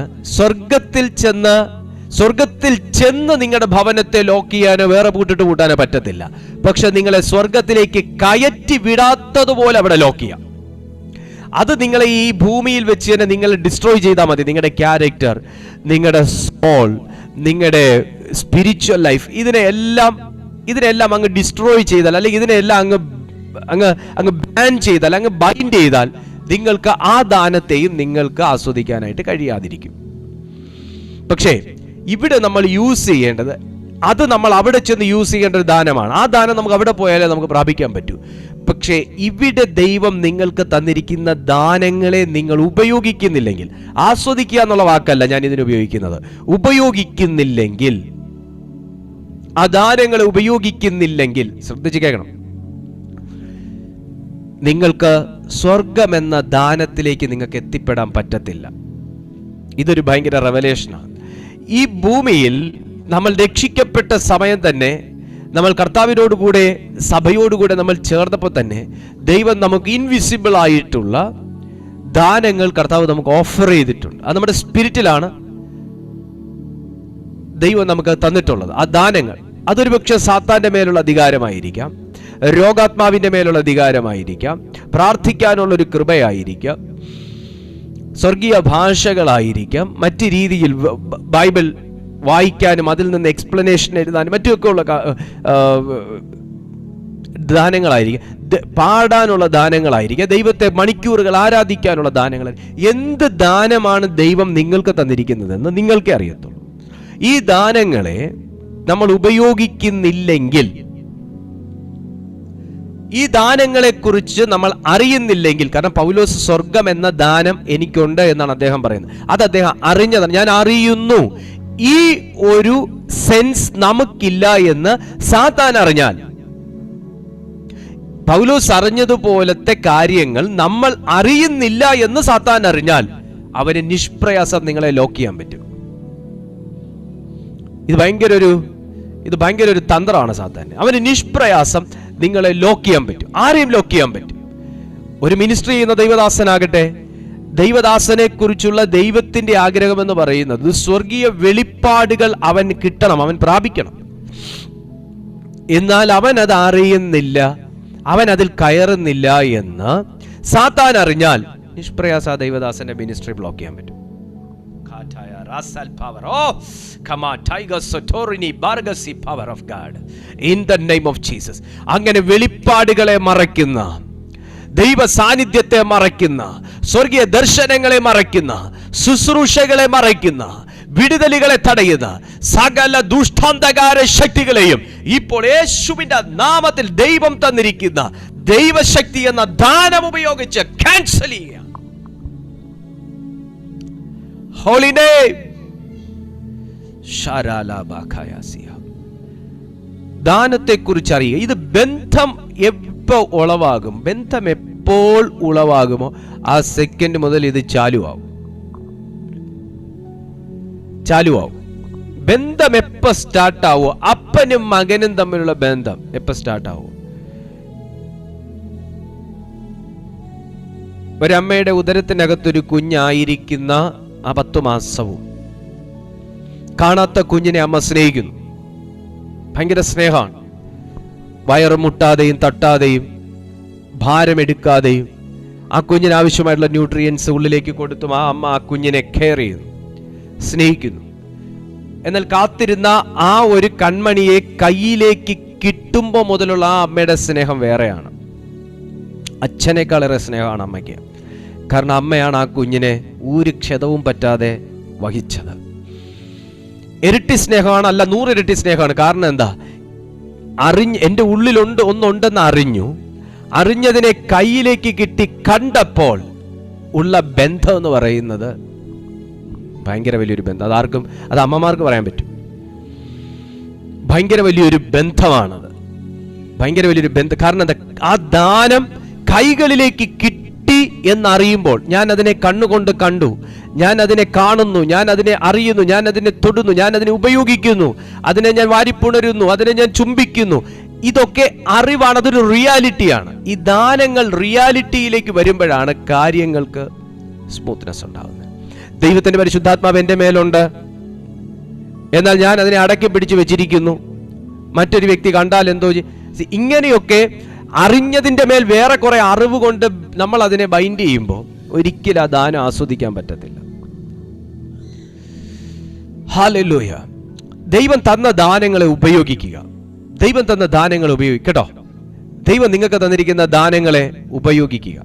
സ്വർഗത്തിൽ ചെന്ന് നിങ്ങളുടെ ഭവനത്തെ ലോക്ക് ചെയ്യാനോ വേറെ പൂട്ടാനോ പറ്റത്തില്ല. പക്ഷെ നിങ്ങളെ സ്വർഗത്തിലേക്ക് കയറ്റി വിടാത്തതുപോലെ അവിടെ ലോക്ക് ചെയ്യാം. അത് നിങ്ങളെ ഈ ഭൂമിയിൽ വെച്ച് തന്നെ നിങ്ങൾ ഡിസ്ട്രോയ് ചെയ്താൽ മതി. നിങ്ങളുടെ ക്യാരക്ടർ, നിങ്ങളുടെ സോൾ, നിങ്ങളുടെ സ്പിരിച്വൽ ലൈഫ്, ഇതിനെല്ലാം അങ്ങ് ഡിസ്ട്രോയ് ചെയ്താൽ, അല്ലെങ്കിൽ ഇതിനെല്ലാം അങ്ങ് ബാൻ ചെയ്താൽ, അങ്ങ് ബൈൻഡ് ചെയ്താൽ, നിങ്ങൾക്ക് ആ ദാനത്തെയും നിങ്ങൾക്ക് ആസ്വദിക്കാനായിട്ട് കഴിയാതിരിക്കും. പക്ഷേ ഇവിടെ നമ്മൾ യൂസ് ചെയ്യേണ്ടത്, അത് നമ്മൾ അവിടെ ചെന്ന് യൂസ് ചെയ്യേണ്ട ഒരു ദാനമാണ്. ആ ദാനം നമുക്ക് അവിടെ പോയാലേ നമുക്ക് പ്രാപിക്കാൻ പറ്റൂ. പക്ഷേ ഇവിടെ ദൈവം നിങ്ങൾക്ക് തന്നിരിക്കുന്ന ദാനങ്ങളെ നിങ്ങൾ ഉപയോഗിക്കുന്നില്ലെങ്കിൽ, ആസ്വദിക്കുക എന്നുള്ള വാക്കല്ല ഞാൻ ഇതിന് ഉപയോഗിക്കുന്നത്, ഉപയോഗിക്കുന്നില്ലെങ്കിൽ, ആ ദാനങ്ങളെ ഉപയോഗിക്കുന്നില്ലെങ്കിൽ, ശ്രദ്ധിച്ച് കേൾക്കണം, നിങ്ങൾക്ക് സ്വർഗമെന്ന ദാനത്തിലേക്ക് നിങ്ങൾക്ക് എത്തിപ്പെടാൻ പറ്റത്തില്ല. ഇതൊരു ഭയങ്കര റെവലേഷനാണ്. ഈ ഭൂമിയിൽ നമ്മൾ രക്ഷിക്കപ്പെട്ട സമയം തന്നെ, നമ്മൾ കർത്താവിനോടുകൂടെ സഭയോടുകൂടെ നമ്മൾ ചേർന്നപ്പോൾ തന്നെ ദൈവം നമുക്ക് ഇൻവിസിബിൾ ആയിട്ടുള്ള ദാനങ്ങൾ കർത്താവ് നമുക്ക് ഓഫർ ചെയ്തിട്ടുണ്ട്. അത് നമ്മുടെ സ്പിരിറ്റിലാണ് ദൈവം നമുക്ക് തന്നിട്ടുള്ളത്. ആ ദാനങ്ങൾ അതൊരു പക്ഷേ സാത്താന്റെ മേലുള്ള അധികാരമായിരിക്കാം, രോഗാത്മാവിന്റെ മേലുള്ള അധികാരമായിരിക്കാം, പ്രാർത്ഥിക്കാനുള്ളൊരു കൃപയായിരിക്കാം, സ്വർഗീയ ഭാഷകളായിരിക്കാം, മറ്റ് രീതിയിൽ ബൈബിൾ വായിക്കാനും അതിൽ നിന്ന് എക്സ്പ്ലനേഷൻ എഴുതാനും മറ്റുമൊക്കെ ഉള്ള ദാനങ്ങളായിരിക്കാം, പാടാനുള്ള ദാനങ്ങളായിരിക്കാം, ദൈവത്തെ മണിക്കൂറുകൾ ആരാധിക്കാനുള്ള ദാനങ്ങൾ. എന്ത് ദാനമാണ് ദൈവം നിങ്ങൾക്ക് തന്നിരിക്കുന്നതെന്ന് നിങ്ങൾക്കേ അറിയത്തുള്ളൂ. ഈ ദാനങ്ങളെ നമ്മൾ ഉപയോഗിക്കുന്നില്ലെങ്കിൽ, ഈ ദാനങ്ങളെക്കുറിച്ച് നമ്മൾ അറിയുന്നില്ലെങ്കിൽ, കാരണം പൗലോസ് സ്വർഗം എന്ന ദാനം എനിക്കുണ്ട് എന്നാണ് അദ്ദേഹം പറയുന്നത്. അത് അദ്ദേഹം അറിഞ്ഞതാണ്. ഞാൻ അറിയുന്നു. ഈ ഒരു സെൻസ് നമുക്കില്ല എന്ന് സാത്താൻ അറിഞ്ഞാൽ, പൗലോസ് അറിഞ്ഞതുപോലത്തെ കാര്യങ്ങൾ നമ്മൾ അറിയുന്നില്ല എന്ന് സാത്താൻ അറിഞ്ഞാൽ, അവന് നിഷ്പ്രയാസം നിങ്ങളെ ലോക്ക് ചെയ്യാൻ പറ്റും. ഇത് ഭയങ്കര ഒരു തന്ത്രമാണ് സാത്താൻ. അവന് നിഷ്പ്രയാസം നിങ്ങളെ ലോക്ക് ചെയ്യാൻ പറ്റും. ആരെയും ലോക്ക് ചെയ്യാൻ പറ്റും. ഒരു മിനിസ്ട്രി ചെയ്യുന്ന ദൈവദാസനാകട്ടെ, ദൈവദാസനെ കുറിച്ചുള്ള ദൈവത്തിന്റെ ആഗ്രഹം എന്ന് പറയുന്നത് സ്വർഗീയ വെളിപ്പാടുകൾ അവൻ കിട്ടണം, അവൻ പ്രാപിക്കണം. എന്നാൽ അവൻ അത് അറിയുന്നില്ല, അവൻ അതിൽ കയറുന്നില്ല എന്ന് സാത്താൻ അറിഞ്ഞാൽ നിഷ്പ്രയാസ ദൈവദാസന്റെ മിനിസ്ട്രി ബ്ലോക്ക് ചെയ്യാൻ പറ്റും. Oh, come on, tigers, sotorini, bargasi, power of God, in the name of Jesus. അങ്ങനെ വെളിപ്പാടുകളെ മറയ്ക്കുന്ന, ദൈവ സാന്നിധ്യത്തെ മറയ്ക്കുന്ന, സ്വർഗീയ ദർശനങ്ങളെ മറയ്ക്കുന്ന, ശുശ്രൂഷകളെ മറയ്ക്കുന്ന, വിടുതലുകളെ തടയുന്ന സകല ദുഷ്ടാന്തകാര ശക്തികളെയും ഇപ്പോൾ യേശുവിന്റെ നാമത്തിൽ ദൈവം തന്നിരിക്കുന്ന ദൈവശക്തി എന്ന ദാനം ഉപയോഗിച്ച് ക്യാൻസൽ ചെയ്യുക. Holy name. ദാനത്തെ കുറിച്ച് അറിയുക. ഇത് ബന്ധം എപ്പോൾ ഉളവാകുമോ ആ സെക്കൻഡ് മുതൽ ഇത് ചാലുവാകും. ബന്ധം എപ്പോൾ സ്റ്റാർട്ടാവോ, അപ്പനും മകനും തമ്മിലുള്ള ബന്ധം എപ്പോൾ സ്റ്റാർട്ടാവോ, ഒരമ്മയുടെ ഉദരത്തിനകത്തൊരു കുഞ്ഞായിരിക്കുന്ന ആ 10 മാസവും കാണാത്ത കുഞ്ഞിനെ അമ്മ സ്നേഹിക്കുന്നു. ഭയങ്കര സ്നേഹമാണ്. വയറ് മുട്ടാതെയും തട്ടാതെയും ഭാരമെടുക്കാതെയും ആ കുഞ്ഞിന് ആവശ്യമായിട്ടുള്ള ന്യൂട്രിയൻസ് ഉള്ളിലേക്ക് കൊടുത്തും ആ അമ്മ ആ കുഞ്ഞിനെ കെയർ ചെയ്യുന്നു, സ്നേഹിക്കുന്നു. എന്നാൽ കാത്തിരുന്ന ആ ഒരു കൺമണിയെ കയ്യിലേക്ക് കിട്ടുമ്പോൾ മുതലുള്ള ആ അമ്മയുടെ സ്നേഹം വേറെയാണ്. അച്ഛനേക്കാളേറെ സ്നേഹമാണ് അമ്മയ്ക്ക്. കാരണം അമ്മയാണ് ആ കുഞ്ഞിനെ ഒരു ക്ഷതവും പറ്റാതെ വഹിച്ചത്. ഇരട്ടി സ്നേഹമാണ്, അല്ല 100 ഇരട്ടി സ്നേഹമാണ്. കാരണം എന്താ? എൻ്റെ ഉള്ളിലുണ്ട് ഒന്നുണ്ടെന്ന് അറിഞ്ഞതിനെ കയ്യിലേക്ക് കിട്ടി കണ്ടപ്പോൾ ഉള്ള ബന്ധം എന്ന് പറയുന്നത് ഭയങ്കര വലിയൊരു ബന്ധം. അത് അമ്മമാർക്ക് പറയാൻ പറ്റും. ഭയങ്കര വലിയൊരു ബന്ധമാണത്, ഭയങ്കര വലിയൊരു ബന്ധം. കാരണം എന്താ? ആ ദാനം കൈകളിലേക്ക് കിട്ടി എന്നറിയുമ്പോൾ, ഞാൻ അതിനെ കണ്ണുകൊണ്ട് കണ്ടു, ഞാൻ അതിനെ കാണുന്നു, ഞാൻ അതിനെ അറിയുന്നു, ഞാൻ അതിനെ തൊടുന്നു, ഞാൻ അതിനെ ഉപയോഗിക്കുന്നു, അതിനെ ഞാൻ വാരിപ്പുണരുന്നു, അതിനെ ഞാൻ ചുംബിക്കുന്നു. ഇതൊക്കെ അറിവാണ്, അതൊരു റിയാലിറ്റിയാണ്. ഈ ദാനങ്ങൾ റിയാലിറ്റിയിലേക്ക് വരുമ്പോഴാണ് കാര്യങ്ങൾക്ക് സ്മൂത്ത്നെസ് ഉണ്ടാകുന്നത്. ദൈവത്തിന്റെ പരിശുദ്ധാത്മാവ് എൻ്റെ മേലുണ്ട്, എന്നാൽ ഞാൻ അതിനെ അടക്കി പിടിച്ച് വെച്ചിരിക്കുന്നു. മറ്റൊരു വ്യക്തി കണ്ടാൽ എന്തോ ഇങ്ങനെയൊക്കെ അറിഞ്ഞതിൻ്റെ മേൽ വേറെ കുറെ അറിവ് കൊണ്ട് നമ്മൾ അതിനെ ബൈൻഡ് ചെയ്യുമ്പോൾ ഒരിക്കലും ആ ദാനം ആസ്വദിക്കാൻ പറ്റത്തില്ല. ഹല്ലേലൂയ. ദൈവം തന്ന ദാനങ്ങളെ ഉപയോഗിക്കുക. ദൈവം തന്ന ദാനങ്ങൾ ഉപയോഗിക്കട്ടോ. ദൈവം നിങ്ങൾക്ക് തന്നിരിക്കുന്ന ദാനങ്ങളെ ഉപയോഗിക്കുക.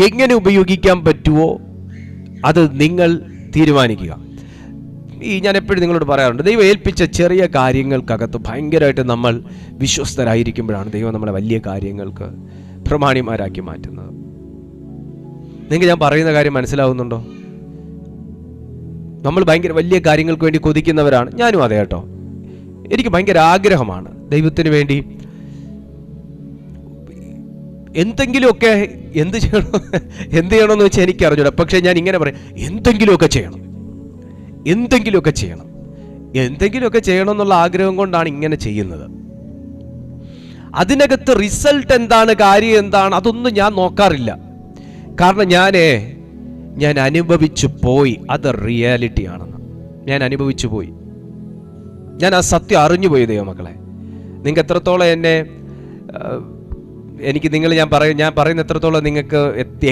എങ്ങനെ ഉപയോഗിക്കാൻ പറ്റുമോ അത് നിങ്ങൾ തീരുമാനിക്കുക. ഞാൻ എപ്പോഴും നിങ്ങളോട് പറയാറുണ്ട്, ദൈവം ഏൽപ്പിച്ച ചെറിയ കാര്യങ്ങൾക്കകത്ത് ഭയങ്കരമായിട്ട് നമ്മൾ വിശ്വസ്തരായിരിക്കുമ്പോഴാണ് ദൈവം നമ്മളെ വലിയ കാര്യങ്ങൾക്ക് പ്രമാണിമാരാക്കി മാറ്റുന്നത്. നിങ്ങൾക്ക് ഞാൻ പറയുന്ന കാര്യം മനസ്സിലാവുന്നുണ്ടോ? നമ്മൾ ഭയങ്കര വലിയ കാര്യങ്ങൾക്ക് വേണ്ടി കൊതിക്കുന്നവരാണ്. ഞാനും അതെ കേട്ടോ. എനിക്ക് ഭയങ്കര ആഗ്രഹമാണ് ദൈവത്തിന് വേണ്ടി എന്തെങ്കിലുമൊക്കെ എന്ത് ചെയ്യണമെന്ന് വെച്ചാൽ എനിക്ക് അറിഞ്ഞൂടാ. പക്ഷെ ഞാൻ ഇങ്ങനെ പറയും, എന്തെങ്കിലുമൊക്കെ ചെയ്യണം എന്നുള്ള ആഗ്രഹം കൊണ്ടാണ് ഇങ്ങനെ ചെയ്യുന്നത്. അതിനകത്ത് റിസൾട്ട് എന്താണ്, കാര്യം എന്താണ്, അതൊന്നും ഞാൻ നോക്കാറില്ല. കാരണം ഞാൻ അനുഭവിച്ചു പോയി. അത് റിയാലിറ്റി ആണെന്ന് ഞാൻ അനുഭവിച്ചു പോയി. ഞാൻ ആ സത്യം അറിഞ്ഞുപോയി ദൈവമക്കളെ. നിങ്ങൾക്ക് എത്രത്തോളം ഞാൻ പറയുന്ന എത്രത്തോളം നിങ്ങൾക്ക്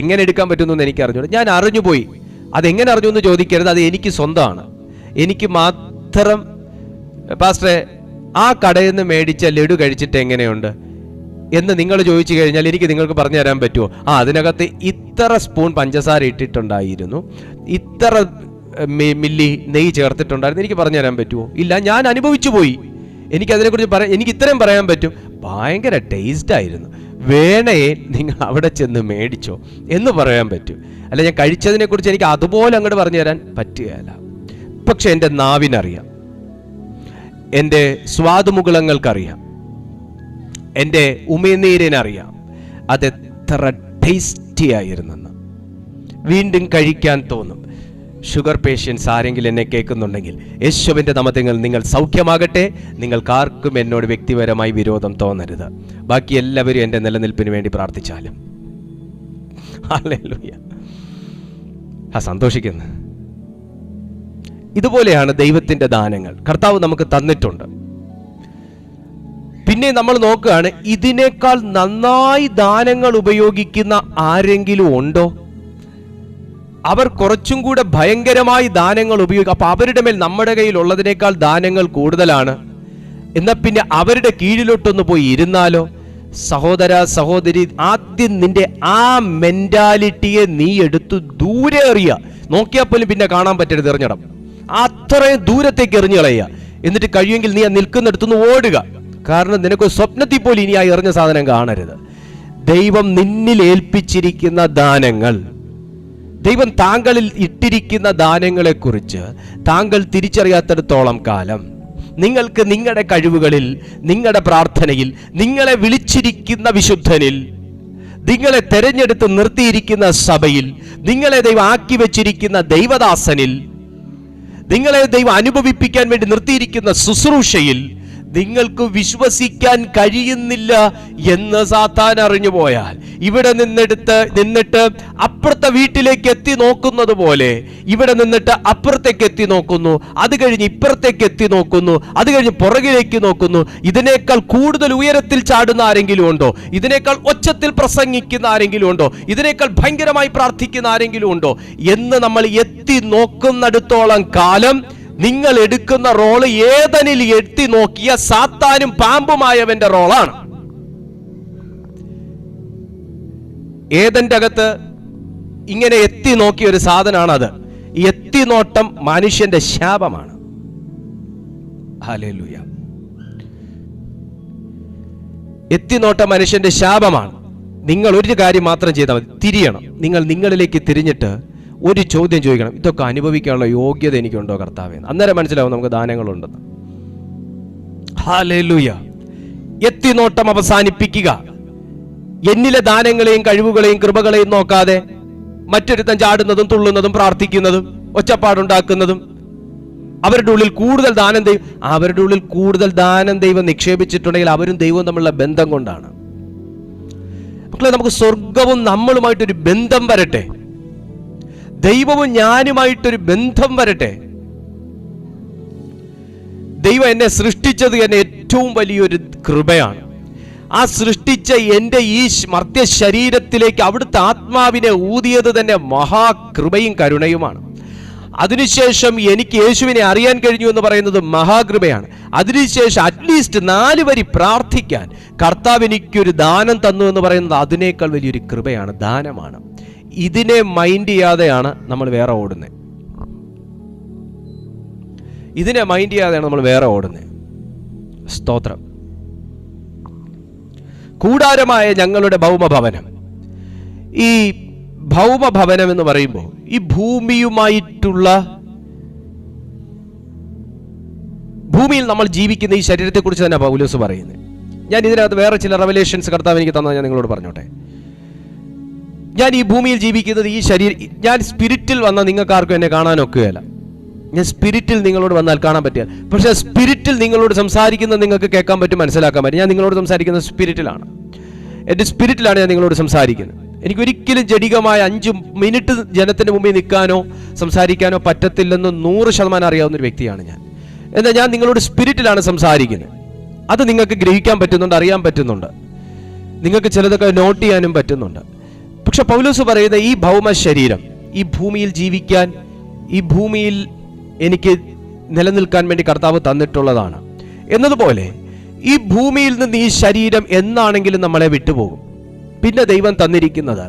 എങ്ങനെ എടുക്കാൻ പറ്റുമെന്ന് എനിക്ക് അറിഞ്ഞു. ഞാൻ അറിഞ്ഞുപോയി. അതെങ്ങനെ അറിഞ്ഞു എന്ന് ചോദിക്കരുത്, അത് എനിക്ക് സ്വന്തമാണ്. എനിക്ക് മാത്രം. പാസ്റ്ററെ, ആ കടയിൽ നിന്ന് മേടിച്ച ലഡു കഴിച്ചിട്ട് എങ്ങനെയുണ്ട് എന്ന് നിങ്ങൾ ചോദിച്ചു കഴിഞ്ഞാൽ എനിക്ക് നിങ്ങൾക്ക് പറഞ്ഞു തരാൻ പറ്റുമോ? അതിനകത്ത് ഇത്ര സ്പൂൺ പഞ്ചസാര ഇട്ടിട്ടുണ്ടായിരുന്നു, ഇത്ര മില്ലി നെയ്യ് ചേർത്തിട്ടുണ്ടായിരുന്നു, എനിക്ക് പറഞ്ഞു തരാൻ പറ്റുമോ? ഇല്ല, ഞാൻ അനുഭവിച്ചു പോയി. എനിക്കതിനെക്കുറിച്ച് എനിക്ക് ഇത്രയും പറയാൻ പറ്റും, ഭയങ്കര ടേസ്റ്റ് ആയിരുന്നു, വേണേ നിങ്ങൾ അവിടെ ചെന്ന് മേടിച്ചോ എന്ന് പറയാൻ പറ്റും. അല്ല, ഞാൻ കഴിച്ചതിനെക്കുറിച്ച് എനിക്ക് അതുപോലെ അങ്ങോട്ട് പറഞ്ഞു തരാൻ പറ്റുകയില്ല. പക്ഷെ എൻ്റെ നാവിനറിയാം, എൻ്റെ സ്വാദുമുകുളങ്ങൾക്കറിയാം, എൻ്റെ ഉമിനീരിനറിയാം അതെത്ര ടേസ്റ്റി ആയിരുന്നെന്ന്. വീണ്ടും കഴിക്കാൻ തോന്നും. ഷുഗർ പേഷ്യൻസ് ആരെങ്കിലും എന്നെ കേൾക്കുന്നുണ്ടെങ്കിൽ, യേശുവിൻ്റെ നാമത്തിൽ നിങ്ങൾ സൗഖ്യമാകട്ടെ. നിങ്ങൾക്കാർക്കും എന്നോട് വ്യക്തിപരമായി വിരോധം തോന്നരുത്. ബാക്കി എല്ലാവരും എൻ്റെ നിലനിൽപ്പിന് വേണ്ടി പ്രാർത്ഥിച്ചാലും. ഹല്ലേലൂയ. സന്തോഷിക്കുന്നു. ഇതുപോലെയാണ് ദൈവത്തിൻ്റെ ദാനങ്ങൾ കർത്താവ് നമുക്ക് തന്നിട്ടുണ്ട്. പിന്നെ നമ്മൾ നോക്കുകയാണ്, ഇതിനേക്കാൾ നന്നായി ദാനങ്ങൾ ഉപയോഗിക്കുന്ന ആരെങ്കിലും ഉണ്ടോ? അവർ കുറച്ചും കൂടെ ഭയങ്കരമായി ദാനങ്ങൾ ഉപയോഗിക്കും. അപ്പൊ അവരുടെ മേൽ നമ്മുടെ കയ്യിൽ ഉള്ളതിനേക്കാൾ ദാനങ്ങൾ കൂടുതലാണ്. എന്നാൽ പിന്നെ അവരുടെ കീഴിലോട്ടൊന്ന് പോയി ഇരുന്നാലോ? സഹോദര സഹോദരി, ആദ്യം നിന്റെ ആ മെന്റാലിറ്റിയെ നീ എടുത്ത് ദൂരെ എറിയുക. നോക്കിയാൽ പോലും പിന്നെ കാണാൻ പറ്റരുത്, എറിഞ്ഞിടം. അത്രയും ദൂരത്തേക്ക് എറിഞ്ഞു കളയുക. എന്നിട്ട് കഴിയുമെങ്കിൽ നീ ആ നിൽക്കുന്നിടത്തുനിന്ന് ഓടുക. കാരണം നിനക്ക് സ്വപ്നത്തിൽ പോലും ഇനി ആ എറിഞ്ഞ സാധനം കാണരുത്. ദൈവം നിന്നിൽ ഏൽപ്പിച്ചിരിക്കുന്ന ദാനങ്ങൾ, ദൈവം താങ്കളിൽ ഇട്ടിരിക്കുന്ന ദാനങ്ങളെക്കുറിച്ച് താങ്കൾ തിരിച്ചറിയാത്തിടത്തോളം കാലം നിങ്ങൾക്ക് നിങ്ങളുടെ കഴിവുകളിൽ, നിങ്ങളുടെ പ്രാർത്ഥനയിൽ, നിങ്ങളെ വിളിച്ചിരിക്കുന്ന വിശുദ്ധനിൽ, നിങ്ങളെ തെരഞ്ഞെടുത്ത് നിർത്തിയിരിക്കുന്ന സഭയിൽ, നിങ്ങളെ ദൈവം ആക്കി വെച്ചിരിക്കുന്ന ദൈവദാസനിൽ, നിങ്ങളെ ദൈവം അനുഭവിപ്പിക്കാൻ വേണ്ടി നിർത്തിയിരിക്കുന്ന ശുശ്രൂഷയിൽ നിങ്ങൾക്ക് വിശ്വസിക്കാൻ കഴിയുന്നില്ല എന്ന് സാത്താൻ അറിഞ്ഞു പോയാൽ, ഇവിടെ നിന്നിട്ട് അപ്പുറത്തെ വീട്ടിലേക്ക് എത്തി നോക്കുന്നത് പോലെ ഇവിടെ നിന്നിട്ട് അപ്പുറത്തേക്ക് എത്തി നോക്കുന്നു, അത് കഴിഞ്ഞ് ഇപ്പുറത്തേക്ക് എത്തി നോക്കുന്നു, അത് കഴിഞ്ഞ് പുറകിലേക്ക് നോക്കുന്നു. ഇതിനേക്കാൾ കൂടുതൽ ഉയരത്തിൽ ചാടുന്ന ആരെങ്കിലും ഉണ്ടോ? ഇതിനേക്കാൾ ഒച്ചത്തിൽ പ്രസംഗിക്കുന്ന ആരെങ്കിലും ഉണ്ടോ? ഇതിനേക്കാൾ ഭയങ്കരമായി പ്രാർത്ഥിക്കുന്ന ആരെങ്കിലും ഉണ്ടോ എന്ന് നമ്മൾ എത്തി നോക്കുന്നിടത്തോളം കാലം നിങ്ങൾ എടുക്കുന്ന റോള് ഏതനിൽ എത്തി നോക്കിയ സാത്താനും പാമ്പുമായവന്റെ റോളാണ്. ഏതന്റെ അകത്ത് ഇങ്ങനെ എത്തി നോക്കിയ ഒരു സാധനമാണ് അത്. ഈ എത്തിനോട്ടം മനുഷ്യന്റെ ശാപമാണ്. ഹല്ലേലൂയ. എത്തിനോട്ടം മനുഷ്യന്റെ ശാപമാണ്. നിങ്ങൾ ഒരു കാര്യം മാത്രം ചെയ്താൽ മതി, തിരിയണം. നിങ്ങൾ നിങ്ങളിലേക്ക് തിരിഞ്ഞിട്ട് ഒരു ചോദ്യം ചോദിക്കണം, ഇതൊക്കെ അനുഭവിക്കാനുള്ള യോഗ്യത എനിക്കുണ്ടോ കർത്താവേ? അന്നേരം മനസ്സിലാവും നമുക്ക് ദാനങ്ങളുണ്ടെന്ന്. ഹല്ലേലൂയ. എത്തിനോട്ടം അവസാനിപ്പിക്കുക. എന്നിലെ ദാനങ്ങളെയും കഴിവുകളെയും കൃപകളെയും നോക്കാതെ മറ്റൊരുത്തൻ ചാടുന്നതും തുള്ളുന്നതും പ്രാർത്ഥിക്കുന്നതും ഒച്ചപ്പാടുണ്ടാക്കുന്നതും അവരുടെ ഉള്ളിൽ കൂടുതൽ ദാനം ദൈവം നിക്ഷേപിച്ചിട്ടുണ്ടെങ്കിൽ അവരും ദൈവവും തമ്മിലുള്ള ബന്ധം കൊണ്ടാണ്. മക്കളെ, നമുക്ക് സ്വർഗവും നമ്മളുമായിട്ടൊരു ബന്ധം വരട്ടെ. ദൈവവും ഞാനുമായിട്ടൊരു ബന്ധം വരട്ടെ. ദൈവം എന്നെ സൃഷ്ടിച്ചത് എന്നെ ഏറ്റവും വലിയൊരു കൃപയാണ്. ആ സൃഷ്ടിച്ച എൻ്റെ ഈ മർത്യ ശരീരത്തിലേക്ക് അവിടുത്തെ ആത്മാവിനെ ഊതിയത് തന്നെ മഹാകൃപയും കരുണയുമാണ്. അതിനുശേഷം എനിക്ക് യേശുവിനെ അറിയാൻ കഴിഞ്ഞു എന്ന് പറയുന്നത് മഹാകൃപയാണ്. അതിനുശേഷം അറ്റ്ലീസ്റ്റ് 4 വരി പ്രാർത്ഥിക്കാൻ കർത്താവ് എനിക്കൊരു ദാനം തന്നു എന്ന് പറയുന്നത് അതിനേക്കാൾ വലിയൊരു കൃപയാണ്, ദാനമാണ്. ഇതിനെ മൈൻഡ് ചെയ്യാതെയാണ് നമ്മൾ വേറെ ഓടുന്നത്. സ്തോത്രം. കൂടാരമായ ഞങ്ങളുടെ ഭൗമഭവനം. ഈ ഭൗമഭവനം എന്ന് പറയുമ്പോൾ ഈ ഭൂമിയിൽ നമ്മൾ ജീവിക്കുന്ന ഈ ശരീരത്തെക്കുറിച്ച് തന്നെ പൗലോസ് പറയുന്നത്. ഞാൻ ഇതിനകത്ത് വേറെ ചില റെവലേഷൻസ് കർത്താവ് എനിക്ക് തന്നത് ഞാൻ നിങ്ങളോട് പറഞ്ഞോട്ടെ. ഞാൻ ഈ ഭൂമിയിൽ ജീവിക്കുന്നത് ഈ ഞാൻ സ്പിരിറ്റിൽ വന്ന നിങ്ങൾക്ക് ആർക്കും എന്നെ കാണാനൊക്കുകയല്ല. ഞാൻ സ്പിരിറ്റിൽ നിങ്ങളോട് വന്നാൽ കാണാൻ പറ്റില്ല. പക്ഷെ സ്പിരിറ്റിൽ നിങ്ങളോട് സംസാരിക്കുന്നത് നിങ്ങൾക്ക് കേൾക്കാൻ പറ്റും, മനസ്സിലാക്കാൻ പറ്റും. ഞാൻ നിങ്ങളോട് സംസാരിക്കുന്നത് സ്പിരിറ്റിലാണ്. എൻ്റെ സ്പിരിറ്റിലാണ് ഞാൻ നിങ്ങളോട് സംസാരിക്കുന്നത്. എനിക്കൊരിക്കലും ജഡികമായ 5 മിനിറ്റ് ജനത്തിന് മുമ്പിൽ നിൽക്കാനോ സംസാരിക്കാനോ പറ്റത്തില്ലെന്ന് 100% അറിയാവുന്നൊരു വ്യക്തിയാണ് ഞാൻ. എന്നാൽ ഞാൻ നിങ്ങളോട് സ്പിരിറ്റിലാണ് സംസാരിക്കുന്നത്. അത് നിങ്ങൾക്ക് ഗ്രഹിക്കാൻ പറ്റുന്നുണ്ട്, അറിയാൻ പറ്റുന്നുണ്ട്, നിങ്ങൾക്ക് ചിലതൊക്കെ നോട്ട് ചെയ്യാനും പറ്റുന്നുണ്ട്. പക്ഷെ പൗലോസ് പറയുന്ന ഈ ഭൗമ ശരീരം ഈ ഭൂമിയിൽ ജീവിക്കാൻ, ഈ ഭൂമിയിൽ എനിക്ക് നിലനിൽക്കാൻ വേണ്ടി കർത്താവ് തന്നിട്ടുള്ളതാണ് എന്നതുപോലെ ഈ ഭൂമിയിൽ നിന്ന് ഈ ശരീരം എന്നാണെങ്കിലും നമ്മളെ വിട്ടുപോകും. പിന്നെ ദൈവം തന്നിരിക്കുന്നത്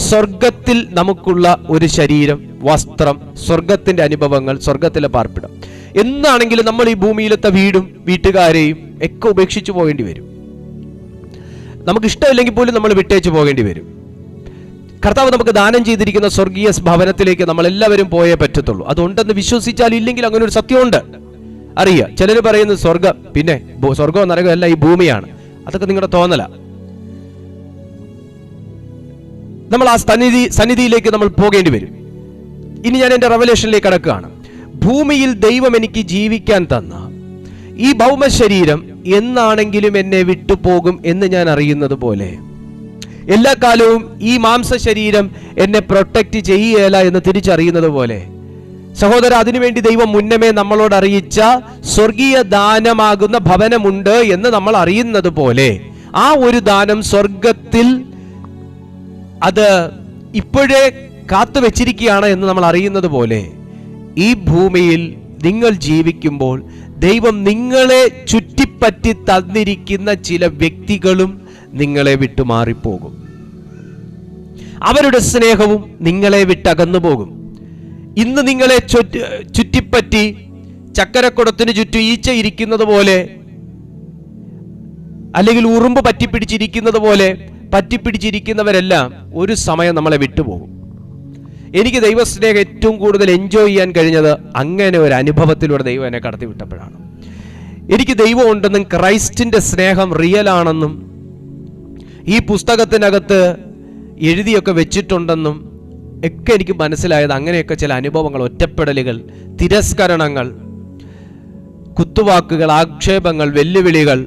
സ്വർഗത്തിൽ നമുക്കുള്ള ഒരു ശരീരം, വസ്ത്രം, സ്വർഗത്തിന്റെ അനുഭവങ്ങൾ, സ്വർഗത്തിലെ പാർപ്പിടം. എന്നാണെങ്കിലും നമ്മൾ ഈ ഭൂമിയിലത്തെ വീടും വീട്ടുകാരെയും ഒക്കെ ഉപേക്ഷിച്ചു പോകേണ്ടി വരും. നമുക്ക് ഇഷ്ടമില്ലെങ്കിൽ പോലും നമ്മൾ വിട്ടേച്ചു പോകേണ്ടി വരും. കർത്താവ് നമുക്ക് ദാനം ചെയ്തിരിക്കുന്ന സ്വർഗീയ ഭവനത്തിലേക്ക് നമ്മൾ എല്ലാവരും പോയേ പറ്റത്തുള്ളൂ. അതുണ്ടെന്ന് വിശ്വസിച്ചാൽ ഇല്ലെങ്കിൽ അങ്ങനെ ഒരു സത്യമുണ്ട്. അറിയുക, ചിലർ പറയുന്നത് സ്വർഗം, പിന്നെ സ്വർഗവും നരകവും എല്ലാം ഈ ഭൂമിയാണ്. അതൊക്കെ നിങ്ങളുടെ തോന്നല. നമ്മൾ ആ സന്നിധിയിലേക്ക് നമ്മൾ പോകേണ്ടി വരും. ഇനി ഞാൻ എൻ്റെ റെവലേഷനിലേക്ക് കടക്കുകയാണ്. ഭൂമിയിൽ ദൈവം എനിക്ക് ജീവിക്കാൻ തന്ന ഈ ഭൗമ ശരീരം എന്നാണെങ്കിലും എന്നെ വിട്ടുപോകും എന്ന് ഞാൻ അറിയുന്നത് പോലെ എല്ലാ കാലവും ഈ മാംസ ശരീരം എന്നെ പ്രൊട്ടക്റ്റ് ചെയ്യുകയില്ല എന്ന് തിരിച്ചറിയുന്നത് പോലെ സഹോദര, അതിനുവേണ്ടി ദൈവം മുന്നമേ നമ്മളോട് അറിയിച്ച സ്വർഗീയ ദാനമാകുന്ന ഭവനമുണ്ട് എന്ന് നമ്മൾ അറിയുന്നത് പോലെ ആ ഒരു ദാനം സ്വർഗത്തിൽ അത് ഇപ്പോഴേ കാത്തു വെച്ചിരിക്കുകയാണ് എന്ന് നമ്മൾ അറിയുന്നത് പോലെ ഈ ഭൂമിയിൽ നിങ്ങൾ ജീവിക്കുമ്പോൾ ദൈവം നിങ്ങളെ ചുറ്റിപ്പറ്റി തന്നിരിക്കുന്ന ചില വ്യക്തികളും നിങ്ങളെ വിട്ടു മാറിപ്പോകും. അവരുടെ സ്നേഹവും നിങ്ങളെ വിട്ടകന്നു പോകും. ഇന്ന് നിങ്ങളെ ചുറ്റിപ്പറ്റി ചക്കരക്കുടത്തിന് ചുറ്റും ഈച്ച ഇരിക്കുന്നത് പോലെ, അല്ലെങ്കിൽ ഉറുമ്പ് പറ്റിപ്പിടിച്ചിരിക്കുന്നവരെല്ലാം ഒരു സമയം നമ്മളെ വിട്ടുപോകും. എനിക്ക് ദൈവസ്നേഹം ഏറ്റവും കൂടുതൽ എൻജോയ് ചെയ്യാൻ കഴിഞ്ഞത് അങ്ങനെ ഒരു അനുഭവത്തിലൂടെ ദൈവം എന്നെ കടത്തി വിട്ടപ്പോഴാണ്. എനിക്ക് ദൈവം ഉണ്ടെന്നും ക്രൈസ്റ്റിന്റെ സ്നേഹം റിയൽ ആണെന്നും ഈ പുസ്തകത്തിനകത്ത് എഴുതിയൊക്കെ വെച്ചിട്ടുണ്ടെന്നും ഒക്കെ എനിക്ക് മനസ്സിലായത് അങ്ങനെയൊക്കെ ചില അനുഭവങ്ങൾ, ഒറ്റപ്പെടലുകൾ, തിരസ്കരണങ്ങൾ, കുത്തുവാക്കുകൾ, ആക്ഷേപങ്ങൾ, വെല്ലുവിളികൾ,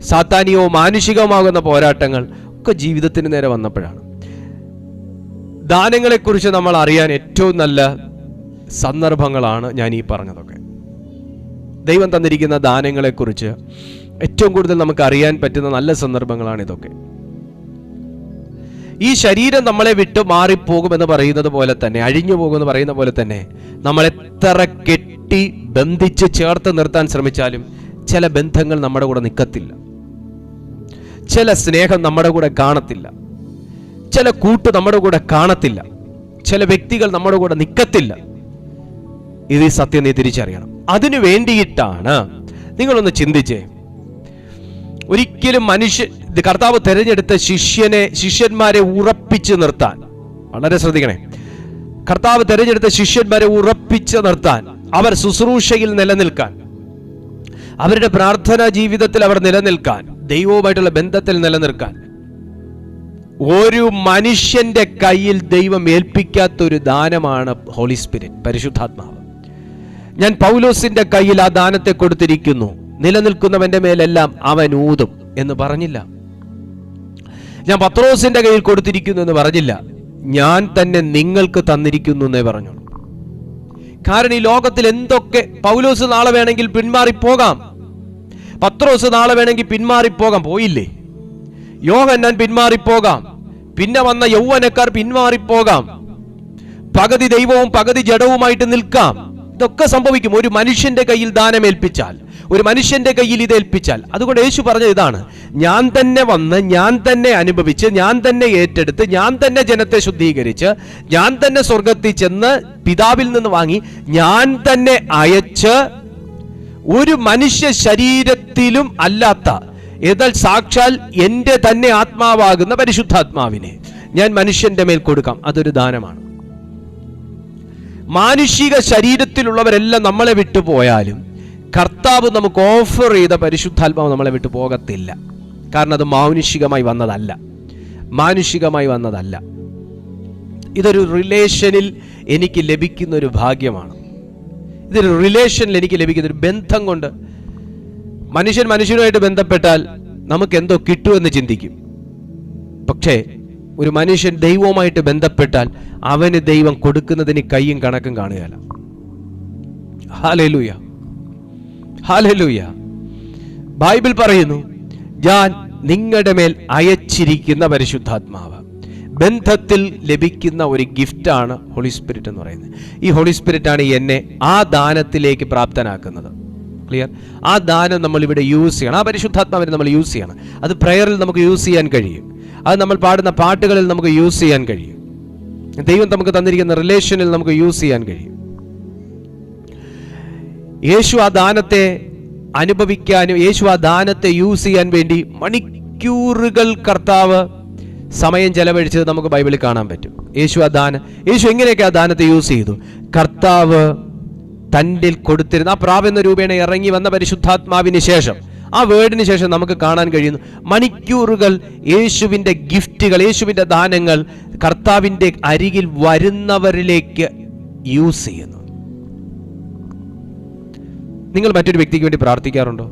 സാത്താനികവും മാനുഷികവുമാകുന്ന പോരാട്ടങ്ങൾ ഒക്കെ ജീവിതത്തിന് നേരെ വന്നപ്പോഴാണ്. ദാനങ്ങളെക്കുറിച്ച് നമ്മൾ അറിയാൻ ഏറ്റവും നല്ല സന്ദർഭങ്ങളാണ് ഞാൻ ഈ പറഞ്ഞതൊക്കെ. ദൈവം തന്നിരിക്കുന്ന ദാനങ്ങളെക്കുറിച്ച് ഏറ്റവും കൂടുതൽ നമുക്ക് അറിയാൻ പറ്റുന്ന നല്ല സന്ദർഭങ്ങളാണ് ഇതൊക്കെ. ഈ ശരീരം നമ്മളെ വിട്ട് മാറിപ്പോകുമെന്ന് പറയുന്നത് പോലെ തന്നെ, അഴിഞ്ഞു പോകുമെന്ന് പറയുന്ന പോലെ തന്നെ, നമ്മൾ എത്ര കെട്ടി ബന്ധിച്ച് ചേർത്ത് നിർത്താൻ ശ്രമിച്ചാലും ചില ബന്ധങ്ങൾ നമ്മുടെ കൂടെ നിൽക്കത്തില്ല, ചില സ്നേഹം നമ്മുടെ കൂടെ കാണത്തില്ല, ചില കൂട്ട് നമ്മുടെ കൂടെ കാണത്തില്ല, ചില വ്യക്തികൾ നമ്മുടെ കൂടെ നിൽക്കത്തില്ല. ഇത് ഈ സത്യം നീ തിരിച്ചറിയണം. അതിനു വേണ്ടിയിട്ടാണ് നിങ്ങളൊന്ന് ചിന്തിച്ചേ. ഒരിക്കലും കർത്താവ് തിരഞ്ഞെടുത്ത ശിഷ്യന്മാരെ ഉറപ്പിച്ചു നിർത്താൻ, വളരെ ശ്രദ്ധിക്കണേ, കർത്താവ് തിരഞ്ഞെടുത്ത ശിഷ്യന്മാരെ ഉറപ്പിച്ചു നിർത്താൻ, അവർ ശുശ്രൂഷയിൽ നിലനിൽക്കാൻ, അവരുടെ പ്രാർത്ഥനാ ജീവിതത്തിൽ അവർ നിലനിൽക്കാൻ, ദൈവവുമായിട്ടുള്ള ബന്ധത്തിൽ നിലനിൽക്കാൻ, ഒരു മനുഷ്യന്റെ കയ്യിൽ ദൈവം ഏൽപ്പിക്കാത്തൊരു ദാനമാണ് ഹോളി സ്പിരിറ്റ്, പരിശുദ്ധാത്മാവ്. ഞാൻ പൗലോസിന്റെ കയ്യിൽ ആ ദാനത്തെ കൊടുത്തിരിക്കുന്നു, നിലനിൽക്കുന്നവന്റെ മേലെല്ലാം അവൻ ഊതും എന്ന് പറഞ്ഞില്ല. ഞാൻ പത്രോസിന്റെ കയ്യിൽ കൊടുത്തിരിക്കുന്നു എന്ന് പറഞ്ഞില്ല, ഞാൻ തന്നെ നിങ്ങൾക്ക് തന്നിരിക്കുന്നു എന്നേ പറഞ്ഞു. കാരണം ഈ ലോകത്തിൽ എന്തൊക്കെ, പൗലോസ് നാളെ വേണമെങ്കിൽ പിന്മാറിപ്പോകാം, പത്രോസ് നാളെ വേണമെങ്കിൽ പിന്മാറിപ്പോകാം, പോയില്ലേ? യോഹന്നാൻ പിന്മാറിപ്പോകാം, പിന്നെ വന്ന യൗവനക്കാർ പിന്മാറിപ്പോകാം, പകുതി ദൈവവും പകുതി ജഡവുമായിട്ട് നിൽക്കാം. ഇതൊക്കെ സംഭവിക്കും ഒരു മനുഷ്യന്റെ കയ്യിൽ ദാനമേൽപ്പിച്ചാൽ, ഒരു മനുഷ്യന്റെ കയ്യിൽ ഇത് ഏൽപ്പിച്ചാൽ. അതുകൊണ്ട് യേശു പറഞ്ഞത് ഇതാണ്, ഞാൻ തന്നെ വന്ന്, ഞാൻ തന്നെ അനുഭവിച്ച്, ഞാൻ തന്നെ ഏറ്റെടുത്ത്, ഞാൻ തന്നെ ജനത്തെ ശുദ്ധീകരിച്ച്, ഞാൻ തന്നെ സ്വർഗത്തിൽ ചെന്ന് പിതാവിൽ നിന്ന് വാങ്ങി, ഞാൻ തന്നെ അയച്ച്, ഒരു മനുഷ്യ ശരീരത്തിലും അല്ലാത്ത, എന്നാൽ സാക്ഷാൽ എൻ്റെ തന്നെ ആത്മാവാകുന്ന പരിശുദ്ധാത്മാവിനെ ഞാൻ മനുഷ്യന്റെ മേൽ കൊടുക്കാം. അതൊരു ദാനമാണ്. മാനുഷിക ശരീരത്തിലുള്ളവരെല്ലാം നമ്മളെ വിട്ടുപോയാലും കർത്താവ് നമുക്ക് ഓഫർ ചെയ്ത പരിശുദ്ധാത്മാവ് നമ്മളെ വിട്ടു പോകത്തില്ല. കാരണം അത് മാനുഷികമായി വന്നതല്ല, മാനുഷികമായി വന്നതല്ല. ഇതൊരു റിലേഷനിൽ എനിക്ക് ലഭിക്കുന്ന ഒരു ഭാഗ്യമാണ്. ഇതൊരു റിലേഷനിൽ എനിക്ക് ലഭിക്കുന്ന ഒരു ബന്ധം കൊണ്ട്. മനുഷ്യൻ മനുഷ്യനുമായിട്ട് ബന്ധപ്പെട്ടാൽ നമുക്ക് എന്തോ കിട്ടുമെന്ന് ചിന്തിക്കും. പക്ഷേ ഒരു മനുഷ്യൻ ദൈവവുമായിട്ട് ബന്ധപ്പെട്ടാൽ അവന് ദൈവം കൊടുക്കുന്നതിന് കയ്യും കണക്കും കാണുകയില്ല. Hallelujah, hallelujah. ബൈബിൾ പറയുന്നു, ഞാൻ നിങ്ങളുടെ മേൽ അയച്ചിരിക്കുന്ന പരിശുദ്ധാത്മാവ്. ബന്ധത്തിൽ ലഭിക്കുന്ന ഒരു ഗിഫ്റ്റാണ് ഹോളി സ്പിരിറ്റ് എന്ന് പറയുന്നത്. ഈ ഹോളി സ്പിരിറ്റാണ് എന്നെ ആ ദാനത്തിലേക്ക് പ്രാപ്തനാക്കുന്നത്. ക്ലിയർ? ആ ദാനം നമ്മൾ ഇവിടെ യൂസ് ചെയ്യണം, ആ പരിശുദ്ധാത്മാവിനെ നമ്മൾ യൂസ് ചെയ്യണം. അത് പ്രയറിൽ നമുക്ക് യൂസ് ചെയ്യാൻ കഴിയും, അത് നമ്മൾ പാടുന്ന പാട്ടുകളിൽ നമുക്ക് യൂസ് ചെയ്യാൻ കഴിയും, ദൈവം നമുക്ക് തന്നിരിക്കുന്ന റിലേഷനിൽ നമുക്ക് യൂസ് ചെയ്യാൻ കഴിയും. യേശു ആ ദാനത്തെ അനുഭവിക്കാനും യേശു ആ ദാനത്തെ യൂസ് ചെയ്യാൻ വേണ്ടി മണിക്കൂറുകൾ കർത്താവ് സമയം ചെലവഴിച്ചത് നമുക്ക് ബൈബിളിൽ കാണാൻ പറ്റും. യേശു എങ്ങനെയൊക്കെ ആ ദാനത്തെ യൂസ് ചെയ്തു? കർത്താവ് തൻ്റെ കൊടുത്തിരുന്ന ആ പ്രാവെന്ന രൂപേണ ഇറങ്ങി വന്ന പരിശുദ്ധാത്മാവിന് ശേഷം, ആ വേർഡിന് ശേഷം നമുക്ക് കാണാൻ കഴിയുന്നു മണിക്കൂറുകൾ യേശുവിൻ്റെ ഗിഫ്റ്റുകൾ, യേശുവിൻ്റെ ദാനങ്ങൾ കർത്താവിൻ്റെ അരികിൽ വരുന്നവരിലേക്ക് യൂസ് ചെയ്യുന്നു. നിങ്ങൾ മറ്റൊരു വ്യക്തിക്ക് വേണ്ടി പ്രാർത്ഥിക്കാറുണ്ടോ?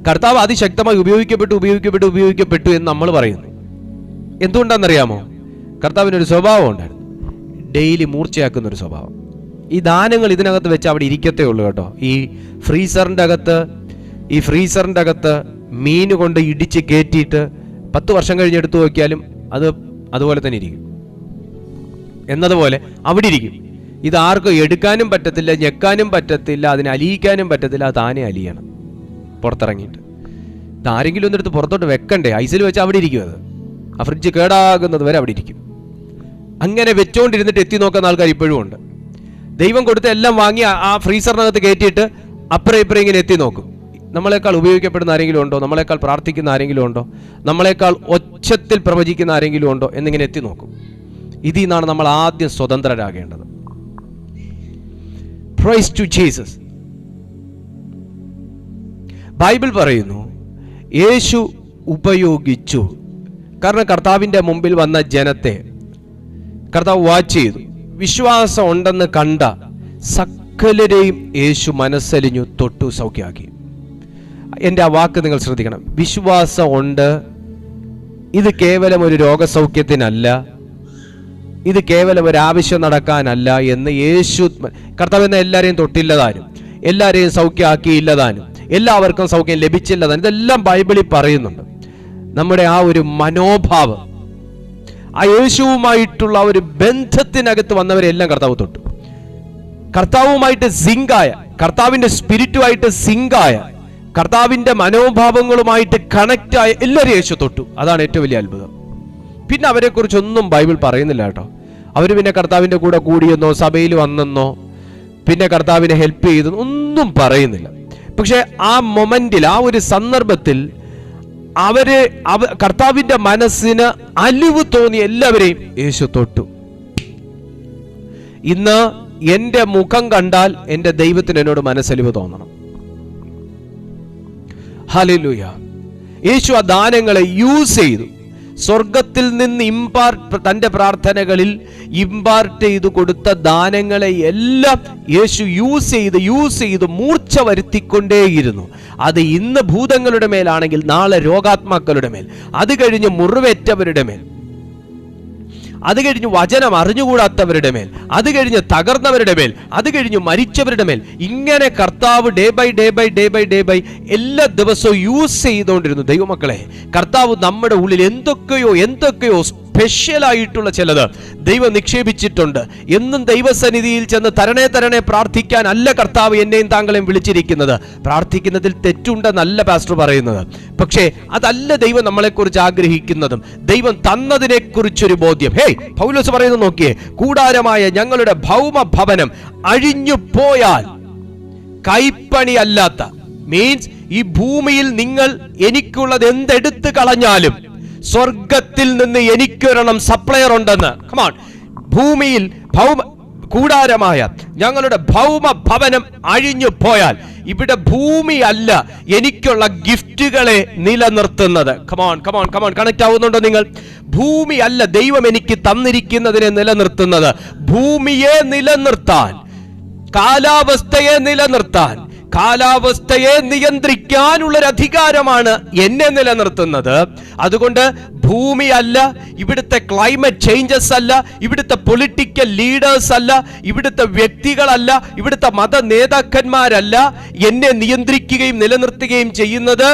കർത്താവ് അതിശക്തമായി ഉപയോഗിക്കപ്പെട്ടു എന്ന് നമ്മൾ പറയുന്നു. എന്തുകൊണ്ടാണെന്നറിയാമോ? കർത്താവിനൊരു സ്വഭാവം ഉണ്ടായിരുന്നു, ഡെയിലി മൂർച്ചയാക്കുന്ന ഒരു സ്വഭാവം. ഈ ദാനങ്ങൾ ഇതിനകത്ത് വെച്ച് അവിടെ ഇരിക്കത്തേ ഉള്ളൂ കേട്ടോ. ഈ ഫ്രീസറിൻ്റെ അകത്ത് മീൻ കൊണ്ട് ഇടിച്ച് കയറ്റിയിട്ട് 10 വർഷം കഴിഞ്ഞ് എടുത്തു നോക്കിയാലും അത് അതുപോലെ തന്നെ ഇരിക്കും. എന്നതുപോലെ അവിടെ ഇരിക്കും. ഇത് ആർക്കും എടുക്കാനും പറ്റത്തില്ല, ഞെക്കാനും പറ്റത്തില്ല, അതിനെ അലിയിക്കാനും പറ്റത്തില്ല. അത് താനെ അലിയണം പുറത്തിറങ്ങിയിട്ട്. ഇതാരെങ്കിലും ഒന്നെടുത്ത് പുറത്തോട്ട് വെക്കണ്ടേ? ഐസിൽ വെച്ച് അവിടെ ഇരിക്കും. അത് ആ ഫ്രിഡ്ജ് കേടാകുന്നത് വരെ അവിടെ ഇരിക്കും. അങ്ങനെ വെച്ചോണ്ടിരുന്നിട്ട് എത്തി നോക്കുന്ന ആൾക്കാർ ഇപ്പോഴും ഉണ്ട്. ദൈവം കൊടുത്ത എല്ലാം വാങ്ങി ആ ഫ്രീസറിനകത്ത് കയറ്റിയിട്ട് അപ്പുറം ഇപ്പുറം ഇങ്ങനെ എത്തി നോക്കും. നമ്മളെക്കാൾ ഉപയോഗിക്കപ്പെടുന്ന ആരെങ്കിലും ഉണ്ടോ? നമ്മളെക്കാൾ പ്രാർത്ഥിക്കുന്ന ആരെങ്കിലും ഉണ്ടോ? നമ്മളെക്കാൾ ഒച്ചത്തിൽ പ്രവചിക്കുന്ന ആരെങ്കിലും ഉണ്ടോ എന്നിങ്ങനെ എത്തി നോക്കും. ഇതിൽ നിന്നാണ് നമ്മൾ ആദ്യം സ്വതന്ത്രരാകേണ്ടത്. Praise to Jesus. ബൈബിൾ പറയുന്നു യേശു ഉപയോഗിച്ചു. കാരണം കർത്താവിൻ്റെ മുമ്പിൽ വന്ന ജനത്തെ കർത്താവ് വാച്ച് ചെയ്തു. വിശ്വാസം ഉണ്ടെന്ന് കണ്ട സകലരെയും യേശു മനസ്സലിഞ്ഞു, തൊട്ടു, സൗഖ്യമാക്കി. എൻ്റെ ആ വാക്ക് നിങ്ങൾ ശ്രദ്ധിക്കണം. വിശ്വാസം ഉണ്ട്. ഇത് കേവലം ഒരു രോഗസൗഖ്യത്തിനല്ല, ഇത് കേവലം ഒരു ആവശ്യം നടക്കാനല്ല എന്ന് യേശു കർത്താവ് എന്ന എല്ലാവരെയും തൊട്ടില്ലതാനും, എല്ലാവരെയും സൗഖ്യമാക്കിയില്ലതാനും, എല്ലാവർക്കും സൗഖ്യം ലഭിച്ചില്ലതാനും, ഇതെല്ലാം ബൈബിളിൽ പറയുന്നുണ്ട്. നമ്മുടെ ആ ഒരു മനോഭാവം, ആ യേശുവുമായിട്ടുള്ള ഒരു ബന്ധത്തിനകത്ത് വന്നവരെല്ലാം കർത്താവ് തൊട്ടു. കർത്താവുമായിട്ട് സിങ്കായ, കർത്താവിൻ്റെ സ്പിരിറ്റുമായിട്ട് സിങ്കായ കർത്താവിന്റെ മനോഭാവങ്ങളുമായിട്ട് കണക്റ്റ് ആയ എല്ലാവരും യേശു തൊട്ടു. അതാണ് ഏറ്റവും വലിയ അത്ഭുതം. പിന്നെ അവരെക്കുറിച്ചൊന്നും ബൈബിൾ പറയുന്നില്ല കേട്ടോ. അവർ പിന്നെ കർത്താവിന്റെ കൂടെ കൂടിയെന്നോ സഭയിൽ വന്നെന്നോ പിന്നെ കർത്താവിനെ ഹെൽപ്പ് ചെയ്തെന്നോ ഒന്നും പറയുന്നില്ല. പക്ഷെ ആ മൊമെന്റിൽ, ആ ഒരു സന്ദർഭത്തിൽ കർത്താവിന്റെ മനസ്സിന് അലിവ് തോന്നി എല്ലാവരെയും യേശു തൊട്ടു. ഇന്ന് എന്റെ മുഖം കണ്ടാൽ എന്റെ ദൈവത്തിന് എന്നോട് മനസ്സലിവ് തോന്നണം. ഹല്ലേലൂയ. യേശു ആ ദാനങ്ങളെ യൂസ് ചെയ്തു. സ്വർഗത്തിൽ നിന്ന് തന്റെ പ്രാർത്ഥനകളിൽ ഇമ്പാർട്ട് ചെയ്ത് കൊടുത്ത ദാനങ്ങളെ എല്ലാം യേശു യൂസ് ചെയ്ത് മൂർച്ച വരുത്തിക്കൊണ്ടേയിരുന്നു. അത് ഇന്ന് ഭൂതങ്ങളുടെ മേലാണെങ്കിൽ നാളെ രോഗാത്മാക്കളുടെ മേൽ, അത് കഴിഞ്ഞ് മുറിവേറ്റവരുടെ മേൽ, അത് കഴിഞ്ഞ് വചനം അറിഞ്ഞുകൂടാത്തവരുടെ മേൽ, അത് കഴിഞ്ഞ് തകർന്നവരുടെ മേൽ, അത് കഴിഞ്ഞ് മരിച്ചവരുടെ മേൽ, ഇങ്ങനെ കർത്താവ് ഡേ ബൈ എല്ലാ ദിവസവും യൂസ് ചെയ്തുകൊണ്ടിരുന്നു. ദൈവമക്കളെ, കർത്താവ് നമ്മുടെ ഉള്ളിൽ എന്തൊക്കെയോ സ്പെഷ്യലായിട്ടുള്ള ചിലത് ദൈവം നിക്ഷേപിച്ചിട്ടുണ്ട്. എന്നും ദൈവസന്നിധിയിൽ ചെന്ന് തരണേ പ്രാർത്ഥിക്കാൻ അല്ല കർത്താവ് എന്നെയും താങ്കളെയും വിളിച്ചിരിക്കുന്നത്. പ്രാർത്ഥിക്കുന്നതിൽ തെറ്റുണ്ടെന്നല്ല പാസ്റ്റർ പറയുന്നത്. പക്ഷേ അതല്ല ദൈവം നമ്മളെക്കുറിച്ച് ആഗ്രഹിക്കുന്നതും. ദൈവം തന്നതിനെ കുറിച്ചൊരു ബോധ്യം. പൗലോസ് പറയുന്നത് നോക്കിയേ, കൂടാരമായ ഞങ്ങളുടെ ഭൗമ ഭവനം അഴിഞ്ഞു പോയാൽ കൈപ്പണിയല്ലാത്ത, മീൻസ് ഈ ഭൂമിയിൽ നിങ്ങൾ എനിക്കുള്ളത് എന്തെടുത്ത് കളഞ്ഞാലും സ്വർഗത്തിൽ നിന്ന് എനിക്കൊരെണ്ണം സപ്ലയർ ഉണ്ടെന്ന്. കമോൺ. ഭൂമിയിൽ കൂടാരമായ ഞങ്ങളുടെ ഭൗമ ഭവനം അഴിഞ്ഞു പോയാൽ, ഇവിടെ ഭൂമി അല്ല എനിക്കുള്ള ഗിഫ്റ്റുകളെ നിലനിർത്തുന്നത്. കമോൺ കണക്ട് ആവുന്നുണ്ടോ നിങ്ങൾ? ഭൂമി അല്ല ദൈവം എനിക്ക് തന്നിരിക്കുന്നതിനെ നിലനിർത്തുന്നത്. ഭൂമിയെ നിലനിർത്താൻ, കാലാവസ്ഥയെ നിലനിർത്താൻ, കാലാവസ്ഥയെ നിയന്ത്രിക്കാനുള്ളൊരു അധികാരമാണ് എന്നെ നിലനിർത്തുന്നത്. അതുകൊണ്ട് ഭൂമി അല്ല, ഇവിടുത്തെ ക്ലൈമറ്റ് ചേഞ്ചസ് അല്ല, ഇവിടുത്തെ പൊളിറ്റിക്കൽ ലീഡേഴ്സ് അല്ല, ഇവിടുത്തെ വ്യക്തികളല്ല, ഇവിടുത്തെ മത നേതാക്കന്മാരല്ല എന്നെ നിയന്ത്രിക്കുകയും നിലനിർത്തുകയും ചെയ്യുന്നത്.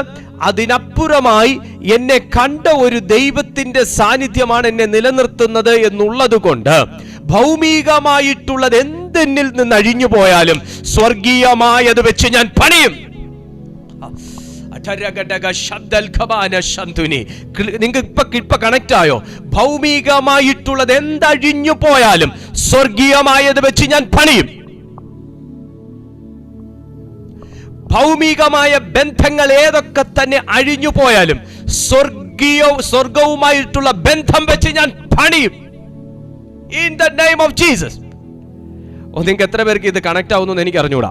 അതിനപ്പുറമായി എന്നെ കണ്ട ഒരു ദൈവത്തിന്റെ സാന്നിധ്യമാണ് എന്നെ നിലനിർത്തുന്നത് എന്നുള്ളത് കൊണ്ട് ഭൗമികമായിട്ടുള്ളത് എന്തെന്നിൽ നിന്ന് അഴിഞ്ഞു പോയാലും സ്വർഗീയമായത് വെച്ച് ഞാൻ പണിയും. നിങ്ങൾക്ക് ഇപ്പൊ കണക്ട് ആയോ? ഭൗമികമായിട്ടുള്ളത് എന്തഴിഞ്ഞു പോയാലും സ്വർഗീയമായത് വെച്ച് ഞാൻ പണിയും. ഭൗമികമായ ബന്ധങ്ങൾ ഏതൊക്കെ തന്നെ അഴിഞ്ഞു പോയാലും സ്വർഗവുമായിട്ടുള്ള ബന്ധം വെച്ച് ഞാൻ പണിയും. In the name of Jesus. നിങ്ങൾക്ക് എത്ര പേർക്ക് ഇത് കണക്ട് ആവുന്നു എനിക്ക് അറിഞ്ഞൂടാ.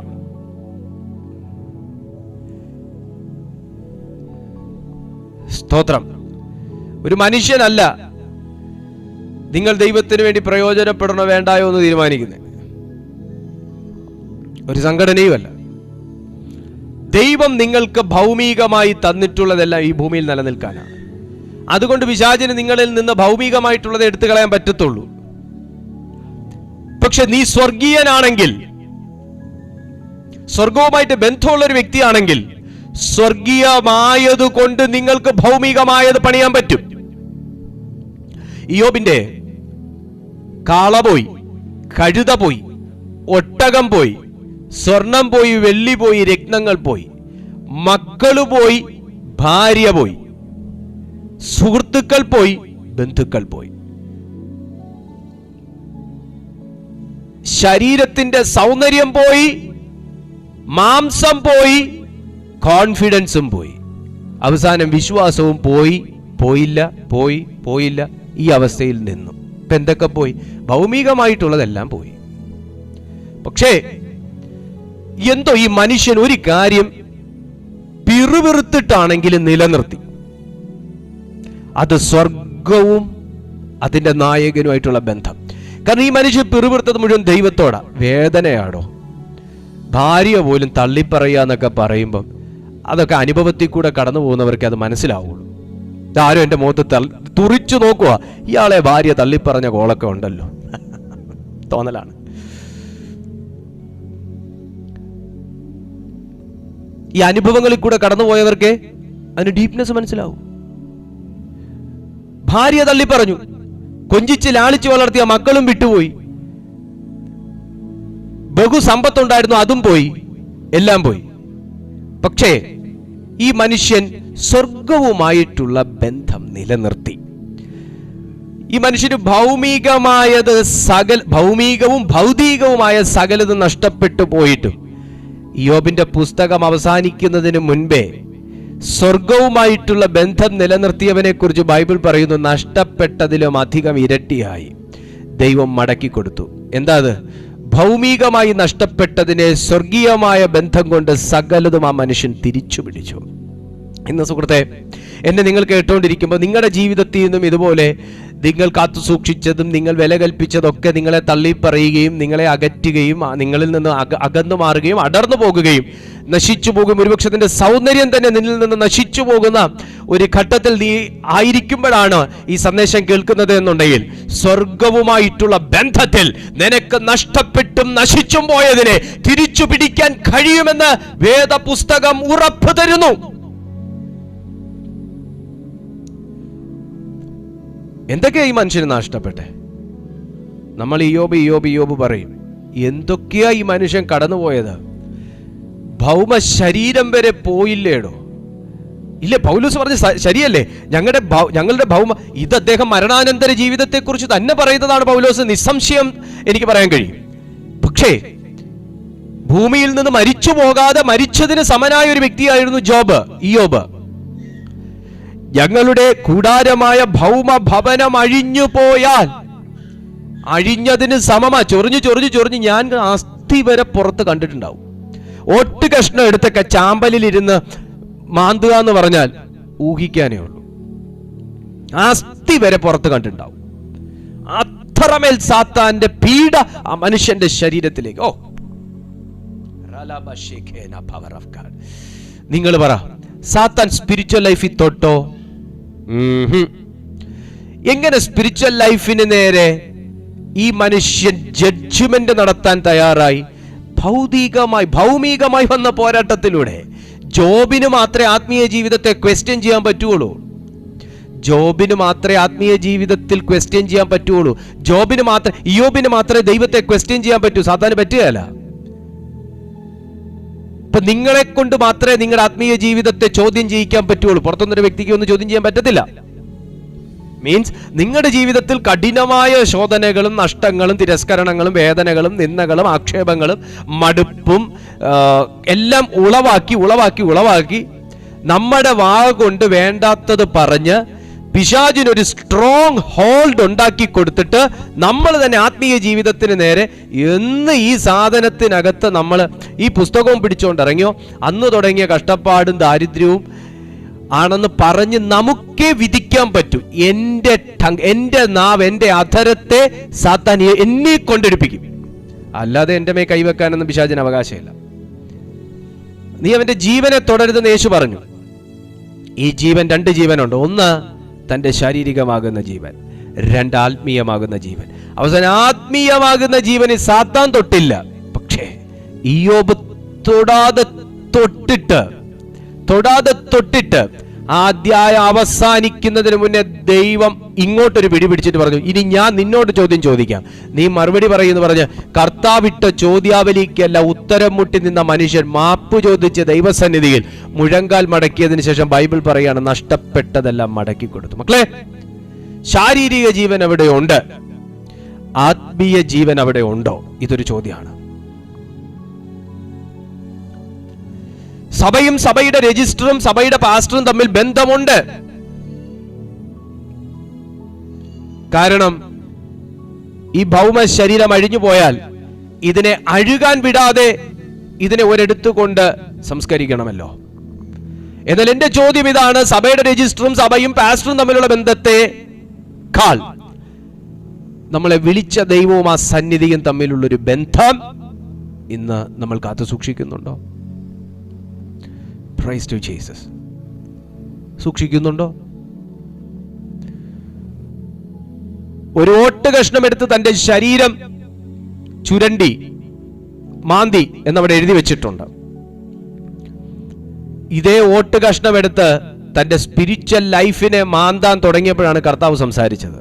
സ്തോത്രം. ഒരു മനുഷ്യനല്ല നിങ്ങൾ ദൈവത്തിന് വേണ്ടി പ്രയോജനപ്പെടണോ വേണ്ടായോ എന്ന് തീരുമാനിക്കുന്നത്. ഒരു സംഘടനയുമല്ല. ദൈവം നിങ്ങൾക്ക് ഭൗമികമായി തന്നിട്ടുള്ളതെല്ലാം ഈ ഭൂമിയിൽ നിലനിൽക്കാനാണ്. അതുകൊണ്ട് പിശാചിന് നിങ്ങളിൽ നിന്ന് ഭൗമികമായിട്ടുള്ളത് എടുത്തു കളയാൻ പറ്റത്തുള്ളൂ. പക്ഷെ നീ സ്വർഗീയനാണെങ്കിൽ, സ്വർഗവുമായിട്ട് ബന്ധമുള്ള ഒരു വ്യക്തിയാണെങ്കിൽ, സ്വർഗീയമായത് കൊണ്ട് നിങ്ങൾക്ക് ഭൗമികമായത് പണിയാൻ പറ്റും. ഇയ്യോബിന്റെ കാള പോയി, കഴുത പോയി, ഒട്ടകം പോയി, സ്വർണം പോയി, വെള്ളി പോയി, രത്നങ്ങൾ പോയി, മക്കള് പോയി, ഭാര്യ പോയി, സുഹൃത്തുക്കൾ പോയി, ബന്ധുക്കൾ പോയി, ശരീരത്തിന്റെ സൗന്ദര്യം പോയി, മാംസം പോയി, കോൺഫിഡൻസും പോയി, അവസാനം വിശ്വാസവും പോയില്ല. ഈ അവസ്ഥയിൽ നിന്നു ഇപ്പൊ എന്തൊക്കെ പോയി? ഭൗമികമായിട്ടുള്ളതെല്ലാം പോയി. പക്ഷേ എന്തോ ഈ മനുഷ്യൻ ഒരു കാര്യം പിറുപിറുത്തിട്ടാണെങ്കിലും നിലനിർത്തി. അത് സ്വർഗവും അതിന്റെ നായകനുമായിട്ടുള്ള ബന്ധം. കാരണം ഈ മനുഷ്യൻ പിറുപിറുത്തത് മുഴുവൻ ദൈവത്തോടാ. വേദനയാടോ? ഭാര്യ പോലും തള്ളിപ്പറയാന്നൊക്കെ പറയുമ്പം അതൊക്കെ അനുഭവത്തിൽ കൂടെ കടന്നു പോകുന്നവർക്ക് അത് മനസ്സിലാവുള്ളൂ. ആരും എൻ്റെ മുഖത്ത് തുറിച്ചു നോക്കുക, ഇയാളെ ഭാര്യ തള്ളിപ്പറഞ്ഞ കോളൊക്കെ ഉണ്ടല്ലോ തോന്നലാണ്. ഈ അനുഭവങ്ങളിൽ കൂടെ കടന്നുപോയവർക്ക് അതിന് ഡീപ്നെസ് മനസ്സിലാവും. ഭാര്യ തള്ളി പറഞ്ഞു, കൊഞ്ചിച്ച് ലാളിച്ച് വളർത്തിയ മക്കളും വിട്ടുപോയി, ബഹുസമ്പത്തുണ്ടായിരുന്നു അതും പോയി, എല്ലാം പോയി. പക്ഷേ ഈ മനുഷ്യൻ സ്വർഗവുമായിട്ടുള്ള ബന്ധം നിലനിർത്തി. ഈ മനുഷ്യന് ഭൗമികവും ഭൗതികവുമായ സകലതും നഷ്ടപ്പെട്ടു പോയിട്ടും യോബിന്റെ പുസ്തകം അവസാനിക്കുന്നതിന് മുൻപേ സ്വർഗവുമായിട്ടുള്ള ബന്ധം നിലനിർത്തിയവനെ കുറിച്ച് ബൈബിൾ പറയുന്നു, നഷ്ടപ്പെട്ടതിലും അധികം ഇരട്ടിയായി ദൈവം മടക്കി കൊടുത്തു. എന്താ അത്? ഭൗമികമായി നഷ്ടപ്പെട്ടതിനെ സ്വർഗീയമായ ബന്ധം കൊണ്ട് സകലതും ആ മനുഷ്യൻ തിരിച്ചു പിടിച്ചു. ഇന്ന് സുഹൃത്തെ, എന്നെ നിങ്ങൾ കേട്ടുകൊണ്ടിരിക്കുമ്പോൾ നിങ്ങളുടെ ജീവിതത്തിൽ നിന്നും ഇതുപോലെ നിങ്ങൾ കാത്തു സൂക്ഷിച്ചതും നിങ്ങൾ വില കൽപ്പിച്ചതൊക്കെ നിങ്ങളെ തള്ളിപ്പറയുകയും നിങ്ങളെ അകറ്റുകയും നിങ്ങളിൽ നിന്ന് അകന്നു മാറുകയും അടർന്നു പോകുകയും നശിച്ചു പോകും. ഒരുപക്ഷെ അതിന്റെ സൗന്ദര്യം തന്നെ നിന്നിൽ നിന്ന് നശിച്ചു പോകുന്ന ഒരു ഘട്ടത്തിൽ നീ ആയിരിക്കുമ്പോഴാണ് ഈ സന്ദേശം കേൾക്കുന്നത് എന്നുണ്ടെങ്കിൽ, സ്വർഗവുമായിട്ടുള്ള ബന്ധത്തിൽ നിനക്ക് നഷ്ടപ്പെട്ടും നശിച്ചും പോയതിനെ തിരിച്ചു പിടിക്കാൻ കഴിയുമെന്ന് വേദപുസ്തകം ഉറപ്പു തരുന്നു. എന്തൊക്കെയാ ഈ മനുഷ്യന് നഷ്ടപ്പെട്ടെ? നമ്മൾ ഇയ്യോബ് പറയും, എന്തൊക്കെയാ ഈ മനുഷ്യൻ കടന്നുപോയത്? ഭൗമ ശരീരം വരെ പോയില്ലേടോ? ഇല്ലേ, പൗലോസ് പറഞ്ഞ ശരിയല്ലേ? ഞങ്ങളുടെ ഭൗമ, ഇത് അദ്ദേഹം മരണാനന്തര ജീവിതത്തെ കുറിച്ച് തന്നെ പറയുന്നതാണ് പൗലോസ്, നിസ്സംശയം എനിക്ക് പറയാൻ കഴിയും. പക്ഷേ ഭൂമിയിൽ നിന്ന് മരിച്ചു പോകാതെ മരിച്ചതിന് സമനായ ഒരു വ്യക്തിയായിരുന്നു ഇയ്യോബ്. ഞങ്ങളുടെ കൂടാരമായ ഭൗമ ഭവനം അഴിഞ്ഞു പോയാൽ അഴിഞ്ഞതിന് സമമാ. ചൊറിഞ്ഞു ഞാൻ അസ്ഥി വരെ പുറത്ത് കണ്ടിട്ടുണ്ടാവും. ഒട്ട് കഷ്ണം എടുത്തൊക്കെ ചാമ്പലിലിരുന്ന് മാന്തുക എന്ന് പറഞ്ഞാൽ ഊഹിക്കാനേ ഉള്ളൂ. അസ്ഥി വരെ പുറത്ത് കണ്ടിട്ടുണ്ടാവും. അത്രമേൽ സാത്താന്റെ പീഡ ആ മനുഷ്യന്റെ ശരീരത്തിലേക്ക്. നിങ്ങൾ പറ, സാത്താൻ സ്പിരിച്വൽ ലൈഫിൽ തൊട്ടോ? എങ്ങനെ സ്പിരിച്വൽ ലൈഫിന് നേരെ ഈ മനുഷ്യൻ ജഡ്ജ്മെന്റ് നടത്താൻ തയ്യാറായി? ഭൗമികമായി വന്ന പോരാട്ടത്തിലൂടെ. ജോബിന് മാത്രമേ ആത്മീയ ജീവിതത്തെ ക്വസ്റ്റ്യൻ ചെയ്യാൻ പറ്റുള്ളൂ. ഇയ്യോബിന് മാത്രമേ ദൈവത്തെ ക്വസ്റ്റ്യൻ ചെയ്യാൻ പറ്റൂ. സാത്താന് പറ്റുകയല്ല. ഇപ്പൊ നിങ്ങളെ കൊണ്ട് മാത്രമേ നിങ്ങളുടെ ആത്മീയ ജീവിതത്തെ ചോദ്യം ചെയ്യിക്കാൻ പറ്റുള്ളൂ. പുറത്തുനിന്നൊരു വ്യക്തിക്ക് ഒന്നും ചോദ്യം ചെയ്യാൻ പറ്റത്തില്ല. മീൻസ് നിങ്ങളുടെ ജീവിതത്തിൽ കഠിനമായ ശോധനകളും നഷ്ടങ്ങളും തിരസ്കരണങ്ങളും വേദനകളും നിന്ദകളും ആക്ഷേപങ്ങളും മടുപ്പും എല്ലാം ഉളവാക്കി നമ്മുടെ വാ കൊണ്ട് വേണ്ടാത്തത് പറഞ്ഞ് പിശാചിനൊരു സ്ട്രോങ് ഹോൾഡ് ഉണ്ടാക്കി കൊടുത്തിട്ട് നമ്മൾ തന്നെ ആത്മീയ ജീവിതത്തിന് നേരെ എന്ന് ഈ സാധനത്തിനകത്ത് നമ്മൾ ഈ പുസ്തകവും പിടിച്ചുകൊണ്ട് ഇറങ്ങിയോ അന്ന് തുടങ്ങിയ കഷ്ടപ്പാടും ദാരിദ്ര്യവും ആണെന്ന് പറഞ്ഞ് നമുക്കേ വിധിക്കാൻ പറ്റൂ. എന്റെ നാവ്, എന്റെ അധരത്തെ സാത്താൻ എന്നെ കൊണ്ടെടുപ്പിക്കും. അല്ലാതെ എന്റെ മേ കൈവെക്കാനൊന്നും പിശാചിന് അവകാശമില്ല. നീ അവന്റെ ജീവനെ തുടരുതെന്ന് യേശു പറഞ്ഞു. ഈ ജീവൻ 2 ജീവനുണ്ട്. ഒന്ന് തന്റെ ശാരീരികമാകുന്ന ജീവൻ, 2 ആത്മീയമാകുന്ന ജീവൻ. അവസാനം ആത്മീയമാകുന്ന ജീവന് സാത്താൻ തൊട്ടില്ല. പക്ഷേ ഇയ്യോബ് തൊടാതെ തൊട്ടിട്ട് ആ അധ്യായം അവസാനിക്കുന്നതിന് മുന്നേ ദൈവം ഇങ്ങോട്ടൊരു പിടിപിടിച്ചിട്ട് പറഞ്ഞു, ഇനി ഞാൻ നിന്നോട് ചോദ്യം ചോദിക്കാം, നീ മറുപടി പറയുന്നു പറഞ്ഞ് കർത്താവിട്ട ചോദ്യാവലിക്കല്ല ഉത്തരം മുട്ടി നിന്ന മനുഷ്യൻ മാപ്പ് ചോദിച്ച് ദൈവസന്നിധിയിൽ മുഴങ്കാൽ മടക്കിയതിനു ശേഷം ബൈബിൾ പറയാണ്, നഷ്ടപ്പെട്ടതെല്ലാം മടക്കി കൊടുത്തു. മക്കളെ, ശാരീരിക ജീവൻ അവിടെ ഉണ്ട്, ആത്മീയ ജീവൻ അവിടെ ഉണ്ടോ? ഇതൊരു ചോദ്യമാണ്. സഭയും സഭയുടെ രജിസ്റ്ററും സഭയുടെ പാസ്റ്ററും തമ്മിൽ ബന്ധമുണ്ട്. കാരണം ഈ ഭൗമ ശരീരം അഴിഞ്ഞു പോയാൽ ഇതിനെ അഴുകാൻ വിടാതെ ഇതിനെ ഒരിടത്തുകൊണ്ട് സംസ്കരിക്കണമല്ലോ. എന്നാൽ എന്റെ ചോദ്യം ഇതാണ്, സഭയുടെ രജിസ്റ്ററും സഭയും പാസ്റ്ററും തമ്മിലുള്ള ബന്ധത്തെ കാൾ നമ്മളെ വിളിച്ച ദൈവവും ആ സന്നിധിയും തമ്മിലുള്ളൊരു ബന്ധം ഇന്ന് നമ്മൾ കാത്തു സൂക്ഷിക്കുന്നുണ്ടോ? Praise to Jesus. സൂക്ഷിക്കുന്നുണ്ടോ? ഒരു ഓട്ട് കഷ്ണം എടുത്ത് തന്റെ ശരീരം ചുരണ്ടി മാന്തി എന്നവിടെ എഴുതി വെച്ചിട്ടുണ്ട്. ഇതേ ഓട്ട് കഷ്ണം എടുത്ത് തന്റെ സ്പിരിച്വൽ ലൈഫിനെ മാന്താൻ തുടങ്ങിയപ്പോഴാണ് കർത്താവ് സംസാരിച്ചത്.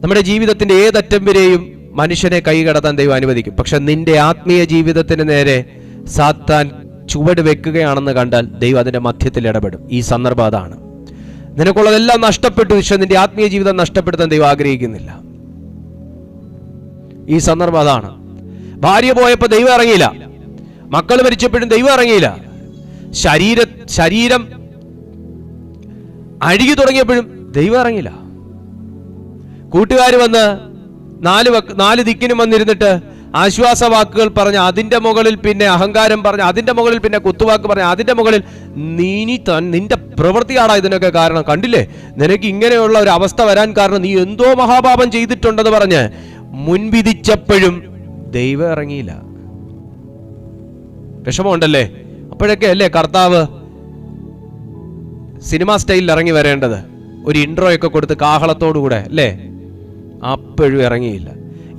നമ്മുടെ ജീവിതത്തിന്റെ ഏതറ്റം വരെയും മനുഷ്യനെ കൈകടത്താൻ ദൈവം അനുവദിക്കും. പക്ഷെ നിന്റെ ആത്മീയ ജീവിതത്തിന് നേരെ സാത്താൻ ചുവട് വെക്കുകയാണെന്ന് കണ്ടാൽ ദൈവം അതിൻ്റെ മധ്യത്തിൽ ഇടപെടും. ഈ സന്ദർഭം അതാണ്. നിനക്കുള്ളതെല്ലാം നഷ്ടപ്പെട്ടു, പക്ഷെ നിന്റെ ആത്മീയ ജീവിതം നഷ്ടപ്പെടുത്താൻ ദൈവം ആഗ്രഹിക്കുന്നില്ല. ഈ സന്ദർഭം അതാണ്. ഭാര്യ പോയപ്പോൾ ദൈവം ഇറങ്ങിയില്ല, മക്കൾ മരിച്ചപ്പോഴും ദൈവം ഇറങ്ങിയില്ല, ശരീരം അഴുകി തുടങ്ങിയപ്പോഴും ദൈവം ഇറങ്ങിയില്ല. കൂട്ടുകാർ വന്ന് നാല് ദിക്കിനും വന്നിരുന്നിട്ട് ആശ്വാസവാക്കുകൾ പറഞ്ഞ് അതിൻ്റെ മുകളിൽ പിന്നെ അഹങ്കാരം പറഞ്ഞ് അതിൻ്റെ മുകളിൽ പിന്നെ കുത്തുവാക്ക് പറഞ്ഞ് അതിൻ്റെ മുകളിൽ നിന്റെ പ്രവൃത്തിയാടാ ഇതിനൊക്കെ കാരണം, കണ്ടില്ലേ നിനക്ക് ഇങ്ങനെയുള്ള ഒരു അവസ്ഥ വരാൻ കാരണം നീ എന്തോ മഹാപാപം ചെയ്തിട്ടുണ്ടെന്ന് പറഞ്ഞ് മുൻവിധിച്ചപ്പോഴും ദൈവം ഇറങ്ങിയില്ല. വിഷമമുണ്ടല്ലേ? അപ്പോഴൊക്കെ അല്ലേ കർത്താവ് സിനിമ സ്റ്റൈലിൽ ഇറങ്ങി വരേണ്ടത്, ഒരു ഇൻട്രോ ഒക്കെ കൊടുത്ത് കാഹളത്തോടുകൂടെ അല്ലേ? അപ്പോഴും ഇറങ്ങിയില്ല.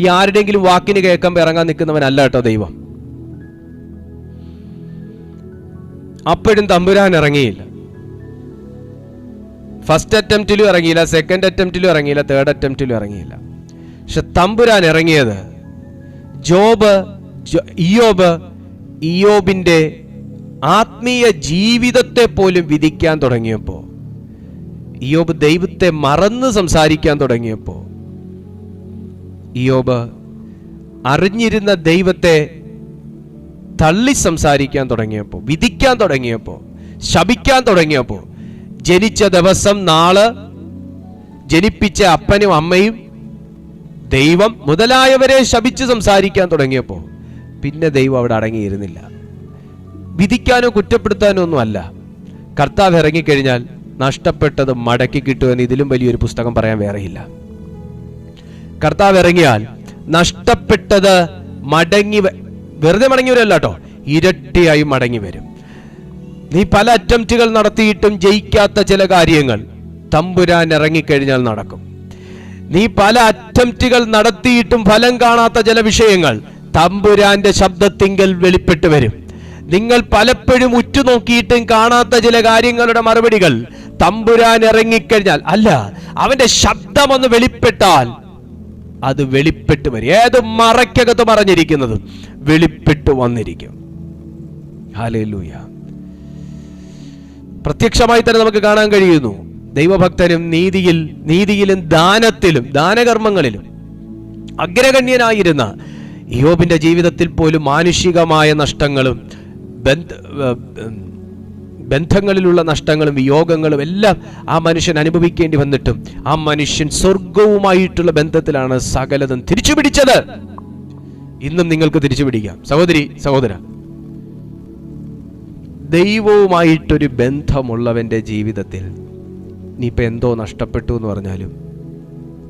ഈ ആരുടെയെങ്കിലും വാക്കിന് കേൾക്കുമ്പോൾ ഇറങ്ങാൻ നിൽക്കുന്നവനല്ല കേട്ടോ ദൈവം. അപ്പോഴും തമ്പുരാൻ ഇറങ്ങിയില്ല. ഫസ്റ്റ് അറ്റംപ്റ്റിലും ഇറങ്ങിയില്ല, സെക്കൻഡ് അറ്റംപ്റ്റിലും ഇറങ്ങിയില്ല, തേർഡ് അറ്റംപ്റ്റിലും ഇറങ്ങിയില്ല. പക്ഷെ തമ്പുരാൻ ഇറങ്ങിയത് ഇയ്യോബിന്റെ ആത്മീയ ജീവിതത്തെ പോലും വിധിക്കാൻ തുടങ്ങിയപ്പോൾ, ഇയ്യോബ് ദൈവത്തെ മറന്ന് സംസാരിക്കാൻ തുടങ്ങിയപ്പോൾ, ഇയ്യോബ് അറിഞ്ഞിരുന്ന ദൈവത്തെ തള്ളി സംസാരിക്കാൻ തുടങ്ങിയപ്പോൾ, വിധിക്കാൻ തുടങ്ങിയപ്പോൾ, ശപിക്കാൻ തുടങ്ങിയപ്പോൾ, ജനിച്ച ദിവസം നാള്, ജനിപ്പിച്ച അപ്പനും അമ്മയും ദൈവം മുതലായവരെ ശപിച്ച് സംസാരിക്കാൻ തുടങ്ങിയപ്പോൾ പിന്നെ ദൈവം അവിടെ അടങ്ങിയിരുന്നില്ല. വിധിക്കാനോ കുറ്റപ്പെടുത്താനോ ഒന്നും അല്ല. കർത്താവ് ഇറങ്ങിക്കഴിഞ്ഞാൽ നഷ്ടപ്പെട്ടത് മടക്കി കിട്ടുമെന്ന് ഇതിലും വലിയൊരു പുസ്തകം പറയാൻ വേറെയില്ല. കർത്താവ് ഇറങ്ങിയാൽ നഷ്ടപ്പെട്ടത് വെറുതെ മടങ്ങി വരില്ല കേട്ടോ, ഇരട്ടിയായി മടങ്ങി വരും. നീ പല അറ്റംപ്റ്റുകൾ നടത്തിയിട്ടും ജയിക്കാത്ത ചില കാര്യങ്ങൾ തമ്പുരാൻ ഇറങ്ങിക്കഴിഞ്ഞാൽ നടക്കും. നീ പല അറ്റംപ്റ്റുകൾ നടത്തിയിട്ടും ഫലം കാണാത്ത ചില വിഷയങ്ങൾ തമ്പുരാന്റെ ശബ്ദത്തിങ്കൽ വെളിപ്പെട്ട് വരും. നിങ്ങൾ പലപ്പോഴും ഉറ്റുനോക്കിയിട്ടും കാണാത്ത ചില കാര്യങ്ങളുടെ മറുപടികൾ തമ്പുരാൻ ഇറങ്ങിക്കഴിഞ്ഞാൽ, അല്ല അവന്റെ ശബ്ദം ഒന്ന് വെളിപ്പെട്ടാൽ അത് വെളിപ്പെട്ട് വരും. ഏത് മറയ്ക്കകത്ത് മറഞ്ഞിരിക്കുന്നതും വെളിപ്പെട്ട് വന്നിരിക്കും. ഹല്ലേലൂയ. പ്രത്യക്ഷമായി തന്നെ നമുക്ക് കാണാൻ കഴിയുന്നു. ദൈവഭക്തനും നീതിയിലും ദാനത്തിലും ദാനകർമ്മങ്ങളിലും അഗ്രഗണ്യനായിരുന്ന ഇയ്യോബിന്റെ ജീവിതത്തിൽ പോലും മാനുഷികമായ നഷ്ടങ്ങളും ബന്ധങ്ങളിലുള്ള നഷ്ടങ്ങളും വിയോഗങ്ങളും എല്ലാം ആ മനുഷ്യൻ അനുഭവിക്കേണ്ടി വന്നിട്ടും ആ മനുഷ്യൻ സ്വർഗവുമായിട്ടുള്ള ബന്ധത്തിലാണ് സകലതും തിരിച്ചു പിടിച്ചത്. ഇന്നും നിങ്ങൾക്ക് തിരിച്ചു പിടിക്കാം. സഹോദരി, സഹോദര, ദൈവവുമായിട്ടൊരു ബന്ധമുള്ളവന്റെ ജീവിതത്തിൽ നീ ഇപ്പം എന്തോ നഷ്ടപ്പെട്ടു എന്ന് പറഞ്ഞാലും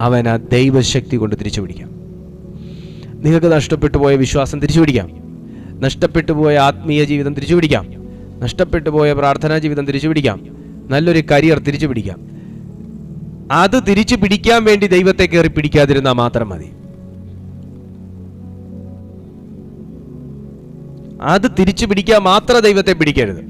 അവൻ ആ ദൈവശക്തി കൊണ്ട് തിരിച്ചു പിടിക്കാം. നിങ്ങൾക്ക് നഷ്ടപ്പെട്ടു പോയ വിശ്വാസം തിരിച്ചു പിടിക്കാം, നഷ്ടപ്പെട്ടു പോയ ആത്മീയ ജീവിതം തിരിച്ചു പിടിക്കാം, നഷ്ടപ്പെട്ടു പോയ പ്രാർത്ഥനാ ജീവിതം തിരിച്ചു പിടിക്കാം, നല്ലൊരു കരിയർ തിരിച്ചു പിടിക്കാം. അത് തിരിച്ചു പിടിക്കാൻ വേണ്ടി ദൈവത്തെ കയറി പിടിക്കാതിരുന്നാൽ മാത്രം മതി. അത് തിരിച്ചു പിടിക്കാൻ മാത്രം ദൈവത്തെ പിടിക്കരുത്.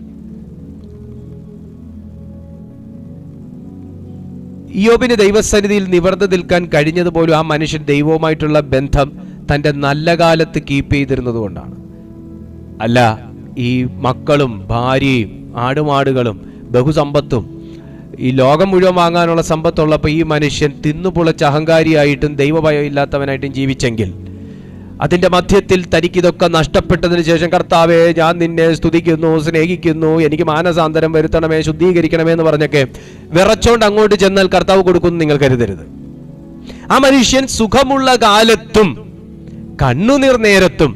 ഇയ്യോബിന് ദൈവസന്നിധിയിൽ നിവർന്നു നിൽക്കാൻ കഴിഞ്ഞതുപോലും ആ മനുഷ്യൻ ദൈവവുമായിട്ടുള്ള ബന്ധം തൻ്റെ നല്ല കാലത്ത് കീപ്പ് ചെയ്തിരുന്നത് കൊണ്ടാണ്. അല്ല, ഈ മക്കളും ഭാര്യയും ആടുമാടുകളും ബഹുസമ്പത്തും ഈ ലോകം മുഴുവൻ വാങ്ങാനുള്ള സമ്പത്തുള്ളപ്പോൾ ഈ മനുഷ്യൻ തിന്നുപുളച്ച് അഹങ്കാരിയായിട്ടും ദൈവഭയം ഇല്ലാത്തവനായിട്ടും ജീവിച്ചെങ്കിൽ അതിൻ്റെ മധ്യത്തിൽ തനിക്കിതൊക്കെ നഷ്ടപ്പെട്ടതിന് ശേഷം കർത്താവേ ഞാൻ നിന്നെ സ്തുതിക്കുന്നു, സ്നേഹിക്കുന്നു, എനിക്ക് മാനസാന്തരം വരുത്തണമേ, ശുദ്ധീകരിക്കണമേ എന്ന് പറഞ്ഞൊക്കെ വിറച്ചോണ്ട് അങ്ങോട്ട് ചെന്നാൽ കർത്താവ് കൊടുക്കുന്നു നിങ്ങൾ കരുതരുത്. ആ മനുഷ്യൻ സുഖമുള്ള കാലത്തും കണ്ണുനീർ നേരത്തും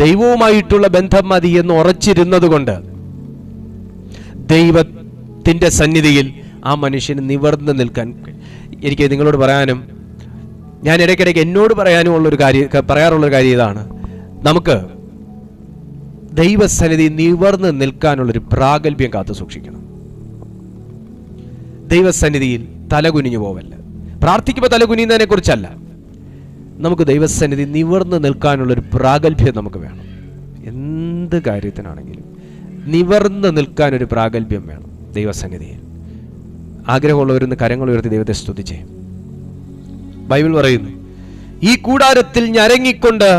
ദൈവവുമായിട്ടുള്ള ബന്ധം മതി എന്ന് ഉറച്ചിരുന്നത് കൊണ്ട് ദൈവത്തിൻ്റെ സന്നിധിയിൽ ആ മനുഷ്യന് നിവർന്നു നിൽക്കാൻ എനിക്ക് നിങ്ങളോട് പറയാനും ഞാൻ ഇടയ്ക്കിടയ്ക്ക് എന്നോട് പറയാറുള്ളൊരു കാര്യം ഇതാണ്. നമുക്ക് ദൈവസന്നിധി നിവർന്ന് നിൽക്കാനുള്ളൊരു പ്രാഗൽഭ്യം കാത്തു സൂക്ഷിക്കണം. ദൈവസന്നിധിയിൽ തലകുനിഞ്ഞു പോവല്ല. പ്രാർത്ഥിക്കുമ്പോൾ തലകുനിയുന്നതിനെ കുറിച്ചല്ല, നമുക്ക് ദൈവസന്നിധി നിവർന്ന് നിൽക്കാനുള്ളൊരു പ്രാഗൽഭ്യം നമുക്ക് വേണം. എന്ത് കാര്യത്തിനാണെങ്കിലും നിവർന്ന് നിൽക്കാനൊരു പ്രാഗൽഭ്യം വേണം ദൈവസന്നിധിയിൽ. ആഗ്രഹമുള്ളവരൊന്ന് കരങ്ങൾ ഉയർത്തി ദൈവത്തെ സ്തുതിച്ചേ. ബൈബിൾ പറയുന്നു, ഈ കൂടാരത്തിൽ ഞരങ്ങിക്കൊണ്ട്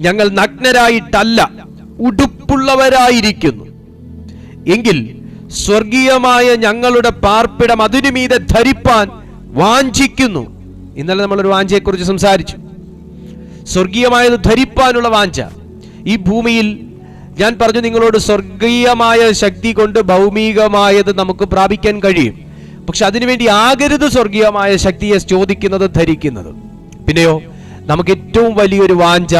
ഞങ്ങൾ നഗ്നരായിട്ടല്ല ഉടുപ്പുള്ളവരായിരിക്കുന്നു. എങ്കിൽ സ്വർഗീയമായ ഞങ്ങളുടെ പാർപ്പിടം അതിനു മീതെ ധരിപ്പാൻ വാഞ്ചിക്കുന്നു. ഇന്നലെ നമ്മളൊരു വാഞ്ചയെക്കുറിച്ച് സംസാരിച്ചു. സ്വർഗീയമായത് ധരിപ്പാനുള്ള വാഞ്ച. ഈ ഭൂമിയിൽ ഞാൻ പറഞ്ഞു നിങ്ങളോട്, സ്വർഗീയമായ ശക്തി കൊണ്ട് ഭൗമികമായത് നമുക്ക് പ്രാപിക്കാൻ കഴിയും. പക്ഷെ അതിനുവേണ്ടി ആകരുത് സ്വർഗീയമായ ശക്തിയെ ചോദിക്കുന്നത്, ധരിക്കുന്നത്. പിന്നെയോ നമുക്ക് ഏറ്റവും വലിയൊരു വാഞ്ച,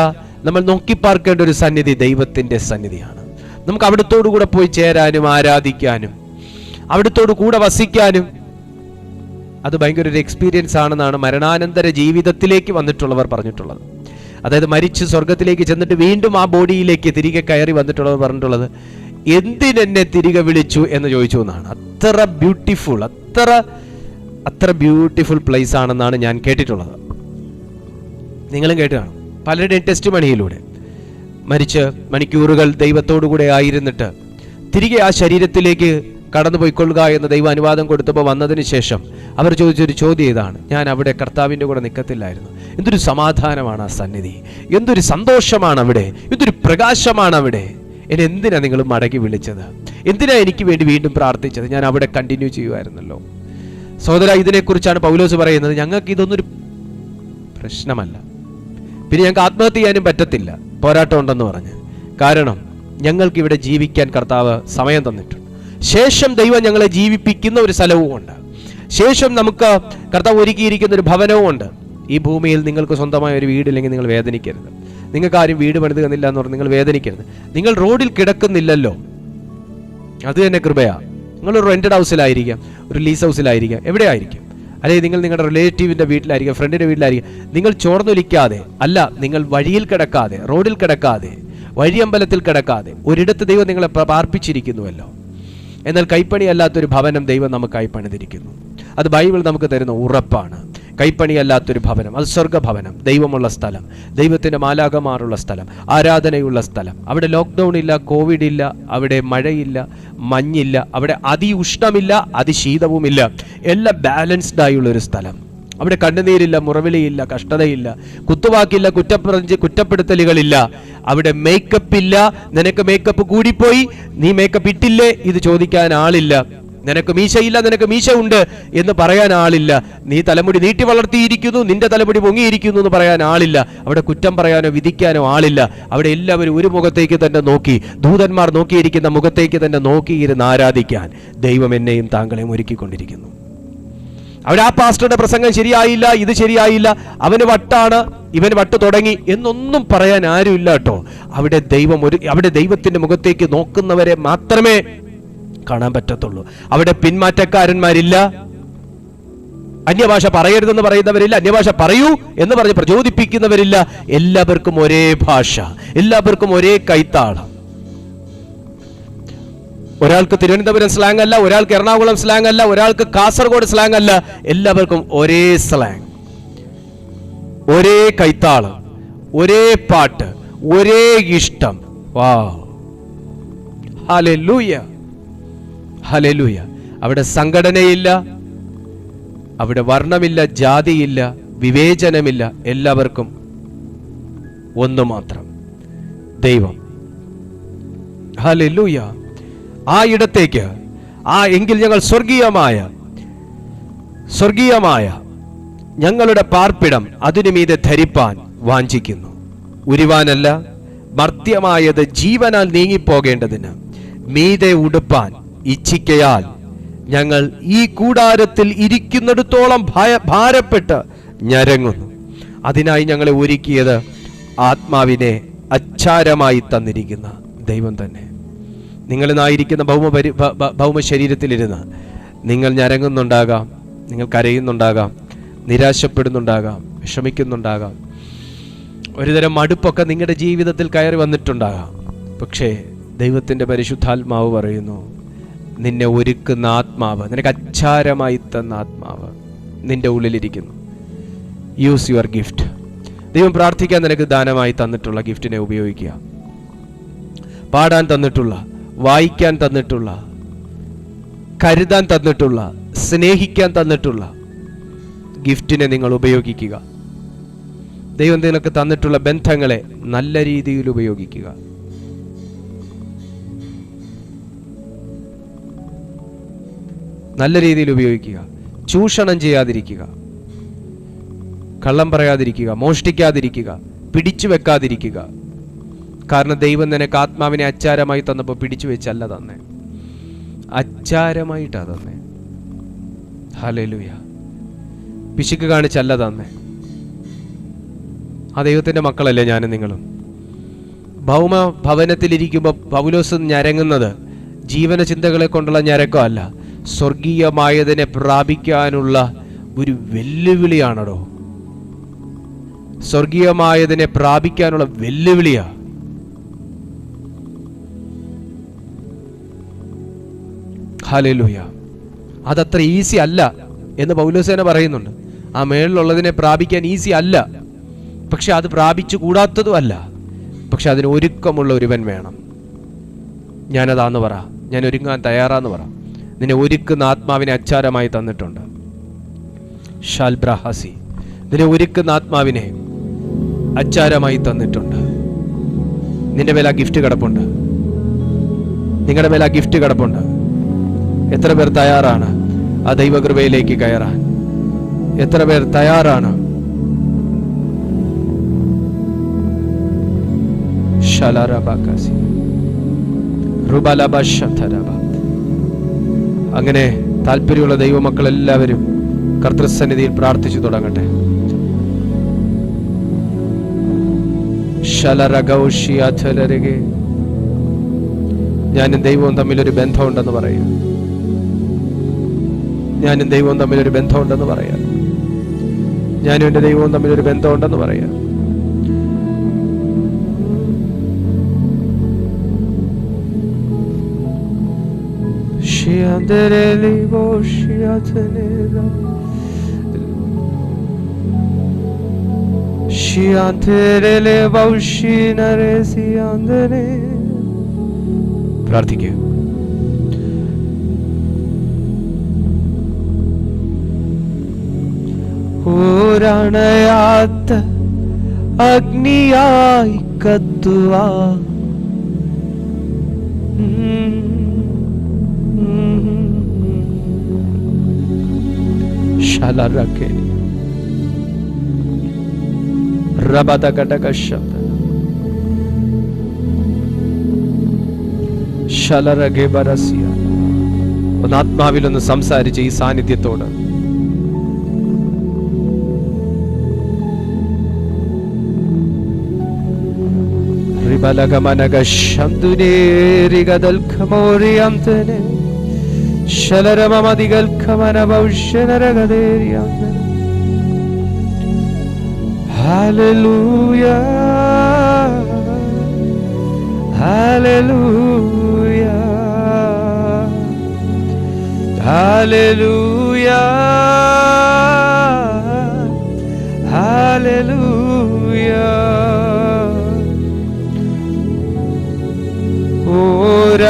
നമ്മൾ നോക്കിപ്പാർക്കേണ്ട ഒരു സന്നിധി ദൈവത്തിന്റെ സന്നിധിയാണ്. നമുക്ക് അവിടത്തോടു കൂടെ പോയി ചേരാനും ആരാധിക്കാനും അവിടത്തോടു കൂടെ വസിക്കാനും അത് ഭയങ്കര ഒരു എക്സ്പീരിയൻസ് ആണെന്നാണ് മരണാനന്തര ജീവിതത്തിലേക്ക് വന്നിട്ടുള്ളവർ പറഞ്ഞിട്ടുള്ളത്. അതായത് മരിച്ച് സ്വർഗത്തിലേക്ക് ചെന്നിട്ട് വീണ്ടും ആ ബോഡിയിലേക്ക് തിരികെ കയറി വന്നിട്ടുള്ളവർ പറഞ്ഞിട്ടുള്ളത്, എന്തിനെന്നെ തിരികെ വിളിച്ചു എന്ന് ചോദിച്ചു എന്നാണ്. അത്ര ബ്യൂട്ടിഫുൾ പ്ലേസ് ആണെന്നാണ് ഞാൻ കേട്ടിട്ടുള്ളത്. നിങ്ങളും കേട്ട് കാണും. പലരുടെയും ടെസ്റ്റ് മണിയിലൂടെ മരിച്ച് മണിക്കൂറുകൾ ദൈവത്തോടു കൂടെ ആയിരുന്നിട്ട് തിരികെ ആ ശരീരത്തിലേക്ക് കടന്നുപോയിക്കൊള്ളുക എന്ന് ദൈവം അനുവാദം കൊടുത്തപ്പോൾ വന്നതിന് ശേഷം അവർ ചോദിച്ചൊരു ചോദ്യം ഇതാണ്, ഞാൻ അവിടെ കർത്താവിൻ്റെ കൂടെ നിൽക്കത്തില്ലായിരുന്നു. എന്തൊരു സമാധാനമാണ് ആ സന്നിധി, എന്തൊരു സന്തോഷമാണ് അവിടെ, എന്തൊരു പ്രകാശമാണ് അവിടെ. എന്നെ എന്തിനാ നിങ്ങൾ മടക്കി വിളിച്ചത്? എന്തിനാ എനിക്ക് വേണ്ടി വീണ്ടും പ്രാർത്ഥിച്ചത്? ഞാൻ അവിടെ കണ്ടിന്യൂ ചെയ്യുമായിരുന്നല്ലോ. സഹോദര, ഇതിനെക്കുറിച്ചാണ് പൗലോസ് പറയുന്നത്, ഞങ്ങൾക്ക് ഇതൊന്നൊരു പ്രശ്നമല്ല. പിന്നെ ഞങ്ങൾക്ക് ആത്മഹത്യ ചെയ്യാനും പറ്റത്തില്ല, പോരാട്ടം ഉണ്ടെന്ന് പറഞ്ഞ്. കാരണം ഞങ്ങൾക്കിവിടെ ജീവിക്കാൻ കർത്താവ് സമയം തന്നിട്ടുണ്ട്. ശേഷം ദൈവം ഞങ്ങളെ ജീവിപ്പിക്കുന്ന ഒരു സ്ഥലവും ഉണ്ട്. ശേഷം നമുക്ക് കർത്താവ് ഒരുക്കിയിരിക്കുന്ന ഒരു ഭവനവും ഉണ്ട്. ഈ ഭൂമിയിൽ നിങ്ങൾക്ക് സ്വന്തമായ ഒരു വീടില്ലെങ്കിൽ നിങ്ങൾ വേദനിക്കരുത്. നിങ്ങൾക്ക് ആരും വീട് പണിത് തന്നില്ല എന്ന് പറഞ്ഞ് നിങ്ങൾ വേദനിക്കരുത്. നിങ്ങൾ റോഡിൽ കിടക്കുന്നില്ലല്ലോ, അത് തന്നെ കൃപയാ. നിങ്ങൾ ഒരു റെന്റഡ് ഹൗസിലായിരിക്കാം, ഒരു ലീസ് ഹൗസിലായിരിക്കാം, എവിടെ ആയിരിക്കും, അല്ലെങ്കിൽ നിങ്ങൾ നിങ്ങളുടെ റിലേറ്റീവിൻ്റെ വീട്ടിലായിരിക്കാം, ഫ്രണ്ടിൻ്റെ വീട്ടിലായിരിക്കാം. നിങ്ങൾ ചോർന്നൊലിക്കാതെ അല്ല, നിങ്ങൾ വഴിയിൽ കിടക്കാതെ, റോഡിൽ കിടക്കാതെ, വഴിയമ്പലത്തിൽ കിടക്കാതെ ഒരിടത്ത് ദൈവം നിങ്ങളെ പാർപ്പിച്ചിരിക്കുന്നുവല്ലോ. എന്നാൽ കൈപ്പണിയല്ലാത്തൊരു ഭവനം ദൈവം നമുക്കായി പണിതിരിക്കുന്നു. അത് ബൈബിൾ നമുക്ക് തരുന്ന ഉറപ്പാണ്. കൈപ്പണിയല്ലാത്തൊരു ഭവനം, അത് സ്വർഗ്ഗഭവനം, ദൈവമുള്ള സ്ഥലം, ദൈവത്തിൻ്റെ മാലാഖമാരുള്ള സ്ഥലം, ആരാധനയുള്ള സ്ഥലം. അവിടെ ലോക്ക്ഡൗൺ ഇല്ല, കോവിഡ് ഇല്ല, അവിടെ മഴയില്ല, മഞ്ഞില്ല, അവിടെ അതിഉഷ്ണമില്ല, അതിശീതവുമില്ല, എല്ലാം ബാലൻസ്ഡ് ആയുള്ളൊരു സ്ഥലം. അവിടെ കണ്ണുനീരില്ല, മുറവിളിയില്ല, കഷ്ടതയില്ല, കുത്തുവാക്കില്ല, കുറ്റപ്പെടുത്തലുകളില്ല. അവിടെ മേക്കപ്പ് ഇല്ല. നിനക്ക് മേക്കപ്പ് കൂടിപ്പോയി, നീ മേക്കപ്പ് ഇട്ടില്ലേ, ഇത് ചോദിക്കാൻ ആളില്ല. നിനക്ക് മീശയില്ല, നിനക്ക് മീശ ഉണ്ട് എന്ന് പറയാൻ ആളില്ല. നീ തലമുടി നീട്ടി വളർത്തിയിരിക്കുന്നു, നിന്റെ തലമുടി പൊങ്ങിയിരിക്കുന്നു എന്ന് പറയാൻ ആളില്ല. അവിടെ കുറ്റം പറയാനോ വിധിക്കാനോ ആളില്ല. അവിടെ എല്ലാവരും ഒരു മുഖത്തേക്ക് തന്നെ നോക്കി, ദൂതന്മാർ നോക്കിയിരിക്കുന്ന മുഖത്തേക്ക് തന്നെ നോക്കിയിരുന്ന് ആരാധിക്കാൻ ദൈവം എന്നെയും താങ്കളെയും ഒരുക്കിക്കൊണ്ടിരിക്കുന്നു. അവിടെ ആ പാസ്റ്ററുടെ പ്രസംഗം ശരിയായില്ല, ഇത് ശരിയായില്ല, അവന് വട്ടാണ്, ഇവന് വട്ട് തുടങ്ങി എന്നൊന്നും പറയാൻ ആരുമില്ല കേട്ടോ. അവിടെ ദൈവത്തിന്റെ മുഖത്തേക്ക് നോക്കുന്നവരെ മാത്രമേ കാണാൻ പറ്റത്തുള്ളൂ. അവിടെ പിന്മാറ്റക്കാരന്മാരില്ല, അന്യഭാഷ പറയരുതെന്ന് പറയുന്നവരില്ല, അന്യഭാഷ പറയൂ എന്ന് പറഞ്ഞ് പ്രചോദിപ്പിക്കുന്നവരില്ല. എല്ലാവർക്കും ഒരേ ഭാഷ, എല്ലാവർക്കും ഒരേ കൈത്താളം. ഒരാൾക്ക് തിരുവനന്തപുരം സ്ലാങ് അല്ല, ഒരാൾക്ക് എറണാകുളം സ്ലാങ് അല്ല, ഒരാൾക്ക് കാസർഗോഡ് സ്ലാങ് അല്ല. എല്ലാവർക്കും ഒരേ സ്ലാങ്, ഒരേ കൈത്താളം, ഒരേ പാട്ട്, ഒരേ ഇഷ്ടം. വാവ്, ഹല്ലേലൂയ, ഹല്ലേലൂയ. അവിടെ സംഘടനയില്ല, അവിടെ വർണ്ണമില്ല, ജാതിയില്ല, വിവേചനമില്ല. എല്ലാവർക്കും ഒന്ന് മാത്രം, ദൈവം. ഹല്ലേലൂയ. ആ ഇടത്തേക്ക് എങ്കിൽ ഞങ്ങൾ സ്വർഗീയമായ ഞങ്ങളുടെ പാർപ്പിടം അതിനു മീതെ ധരിപ്പാൻ വാഞ്ചിക്കുന്നു. ഉരുവാനല്ല, മർത്യമായത് ജീവനാൽ നീങ്ങിപ്പോകേണ്ടതിന് മീതെ ഉടുപ്പാൻ ഇച്ഛിക്കയാൽ ഞങ്ങൾ ഈ കൂടാരത്തിൽ ഇരിക്കുന്നിടത്തോളം ഭാരപ്പെട്ട് ഞരങ്ങുന്നു. അതിനായി ഞങ്ങളെ ഒരുക്കിയത് ആത്മാവിനെ അച്ചാരമായി തന്നിരിക്കുന്ന ദൈവം തന്നെ. നിങ്ങളിന്നായിരിക്കുന്ന ഭൗമ ശരീരത്തിലിരുന്ന് നിങ്ങൾ ഞരങ്ങുന്നുണ്ടാകാം, നിങ്ങൾ കരയുന്നുണ്ടാകാം, നിരാശപ്പെടുന്നുണ്ടാകാം, വിഷമിക്കുന്നുണ്ടാകാം, ഒരുതരം മടുപ്പൊക്കെ നിങ്ങളുടെ ജീവിതത്തിൽ കയറി വന്നിട്ടുണ്ടാകാം. പക്ഷേ ദൈവത്തിൻ്റെ പരിശുദ്ധാത്മാവ് പറയുന്നു, നിന്നെ ഒരുക്കുന്ന ആത്മാവ്, നിനക്ക് അച്ചാരമായി തന്ന ആത്മാവ് നിന്റെ ഉള്ളിലിരിക്കുന്നു. Use your gift. ദൈവം പ്രാർത്ഥിക്കാൻ നിനക്ക് ദാനമായി തന്നിട്ടുള്ള ഗിഫ്റ്റിനെ ഉപയോഗിക്കുക. പാടാൻ തന്നിട്ടുള്ള, വായിക്കാൻ തന്നിട്ടുള്ള, കരുതാൻ തന്നിട്ടുള്ള, സ്നേഹിക്കാൻ തന്നിട്ടുള്ള ഗിഫ്റ്റിനെ നിങ്ങൾ ഉപയോഗിക്കുക. ദൈവം നിനക്ക് തന്നിട്ടുള്ള ബന്ധങ്ങളെ നല്ല രീതിയിൽ ഉപയോഗിക്കുക. നല്ല രീതിയിൽ ഉപയോഗിക്കുക. ചൂഷണം ചെയ്യാതിരിക്കുക, കള്ളം പറയാതിരിക്കുക, മോഷ്ടിക്കാതിരിക്കുക, പിടിച്ചു വെക്കാതിരിക്കുക. കാരണം ദൈവം നിനക്ക് ആത്മാവിനെ അച്ചാരമായി തന്നപ്പോൾ പിടിച്ചു വെച്ചല്ല തന്നെ, അച്ചാരമായിട്ടാ തന്നെ. ഹല്ലേലൂയ. പിശുക്ക് കാണിച്ചല്ല തന്നെ. ആ ദൈവത്തിൻ്റെ മക്കളല്ലേ ഞാനും നിങ്ങളും. ഭൗമ ഭവനത്തിലിരിക്കുമ്പോൾ പൗലോസ് ഞരങ്ങുന്നത് ജീവന ചിന്തകളെ കൊണ്ടുള്ള ഞരക്കം അല്ല, സ്വർഗീയമായതിനെ പ്രാപിക്കാനുള്ള ഒരു വെല്ലുവിളിയാണോ. സ്വർഗീയമായതിനെ പ്രാപിക്കാനുള്ള വെല്ലുവിളിയാ. ഹല്ലേലൂയ. അതത്ര ഈസി അല്ല എന്ന് പൗലോസേന പറയുന്നുണ്ട്. ആ മേളിലുള്ളതിനെ പ്രാപിക്കാൻ ഈസി അല്ല, പക്ഷെ അത് പ്രാപിച്ചു കൂടാത്തതും അല്ല. പക്ഷെ അതിന് ഒരുക്കമുള്ള ഒരുവൻ വേണം. ഞാനതാന്ന് പറ, ഞാൻ ഒരുങ്ങാൻ തയ്യാറാന്ന് പറ. നിന്നെ ഒരുക്കുന്ന ആത്മാവിനെ അച്ചാരമായി തന്നിട്ടുണ്ട്. ഷാൽബ്രഹാസി, നിന്നെ ഒരുക്കുന്ന ആത്മാവിനെ അച്ചാരമായി തന്നിട്ടുണ്ട്. നിന്റെ മേൽ ആ ഗിഫ്റ്റ് കിടപ്പുണ്ട്, നിങ്ങളുടെ മേൽ ആ ഗിഫ്റ്റ് കിടപ്പുണ്ട്. എത്ര പേർ തയ്യാറാണ് ആ ദൈവകൃപയിലേക്ക് കയറാൻ? എത്ര പേർ തയ്യാറാണ്? അങ്ങനെ താല്പര്യമുള്ള ദൈവമക്കൾ എല്ലാവരും കർത്തൃസന്നിധിയിൽ പ്രാർത്ഥിച്ചു തുടങ്ങട്ടെ. ഞാനും ദൈവവും തമ്മിലൊരു ബന്ധമുണ്ടെന്ന് പറയാം. ഞാനും ദൈവവും തമ്മിലൊരു ബന്ധമുണ്ടെന്ന് പറയാം. ഞാനും എൻ്റെ ദൈവവും തമ്മിലൊരു ബന്ധമുണ്ടെന്ന് പറയാം. പ്രാർത്ഥിക്കുക. ഓരണയാത്ത അഗ്നിയായി കത്തുവാ ഒന്ന് ആത്മാവിലൊന്ന് സംസാരിച്ച് ഈ സാന്നിധ്യത്തോട് Hallelujah, hallelujah, hallelujah, hallelujah.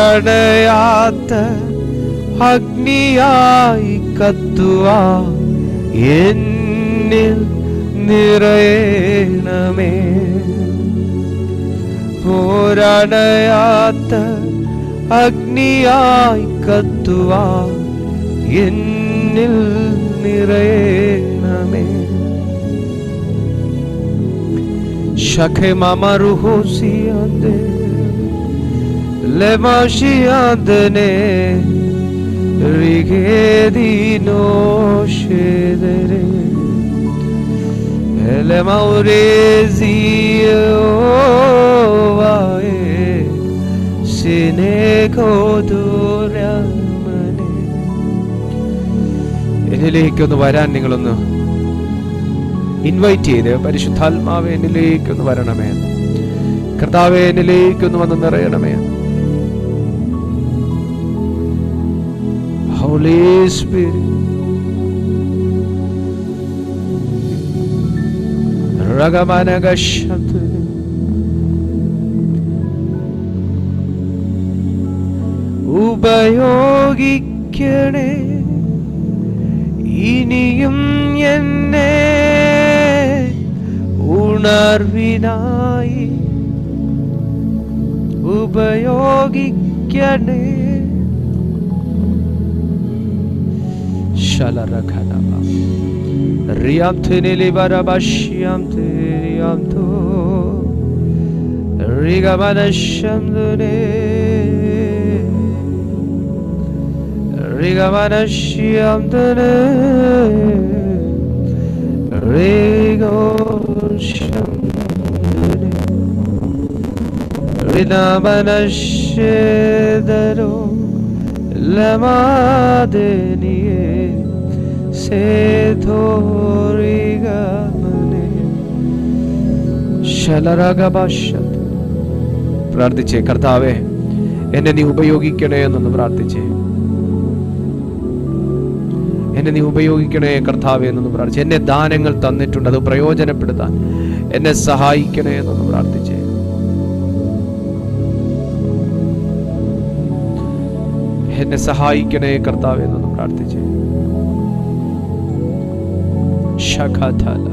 ഓരണയാത്ത അഗ്നിയായി കത്തുവാ എന്നിൽ നിറയണമേ. ഓരണയാത്ത അഗ്നിയായി കത്തുവാ എന്നിൽ നിറയണമേ. ശഖമമറുഹോസിയാന്ദേ ലെമാഷിയാന്ദനെ റിഗേദിനോഷേദരെ എന്നിലേക്കൊന്ന് വരാൻ നിങ്ങളൊന്ന് ഇൻവൈറ്റ് ചെയ്ത്, പരിശുദ്ധാത്മാവെ എന്നിലേക്കൊന്ന് വരണമേ, കർത്താവെ എന്നിലേക്കൊന്ന് വന്ന് നിറയണമേ. Holy Spirit, ഉപയോഗിക്കണേ ഇനിയും എന്നെ ഉണർവിനായി. ഉപയോഗിക്കണേ Shalaraghanaba Riamtini Barabashiamte Riamto Rigamanashamdune Rigamanashiamdune Rigoshamdune Rinamanashedaro Lamadeniye Sethorigamane Shalaragabashat. പ്രാർത്ഥിച്ചേ, കർത്താവേ എന്നെ നീ ഉപയോഗിക്കണേ എന്നൊന്ന് പ്രാർത്ഥിച്ചേ. എന്നെ നീ ഉപയോഗിക്കണേ കർത്താവേ എന്നൊന്ന് പ്രാർത്ഥിച്ചേ. എന്നെ ദാനങ്ങൾ തന്നിട്ടുണ്ട്, അത് പ്രയോജനപ്പെടുത്താൻ എന്നെ സഹായിക്കണേ എന്നൊന്ന് പ്രാർത്ഥിച്ചേ. എന്നെ സഹായിക്കണേ കർത്താവേ എന്നൊന്ന് പ്രാർത്ഥിച്ചേ. ശഖാതല,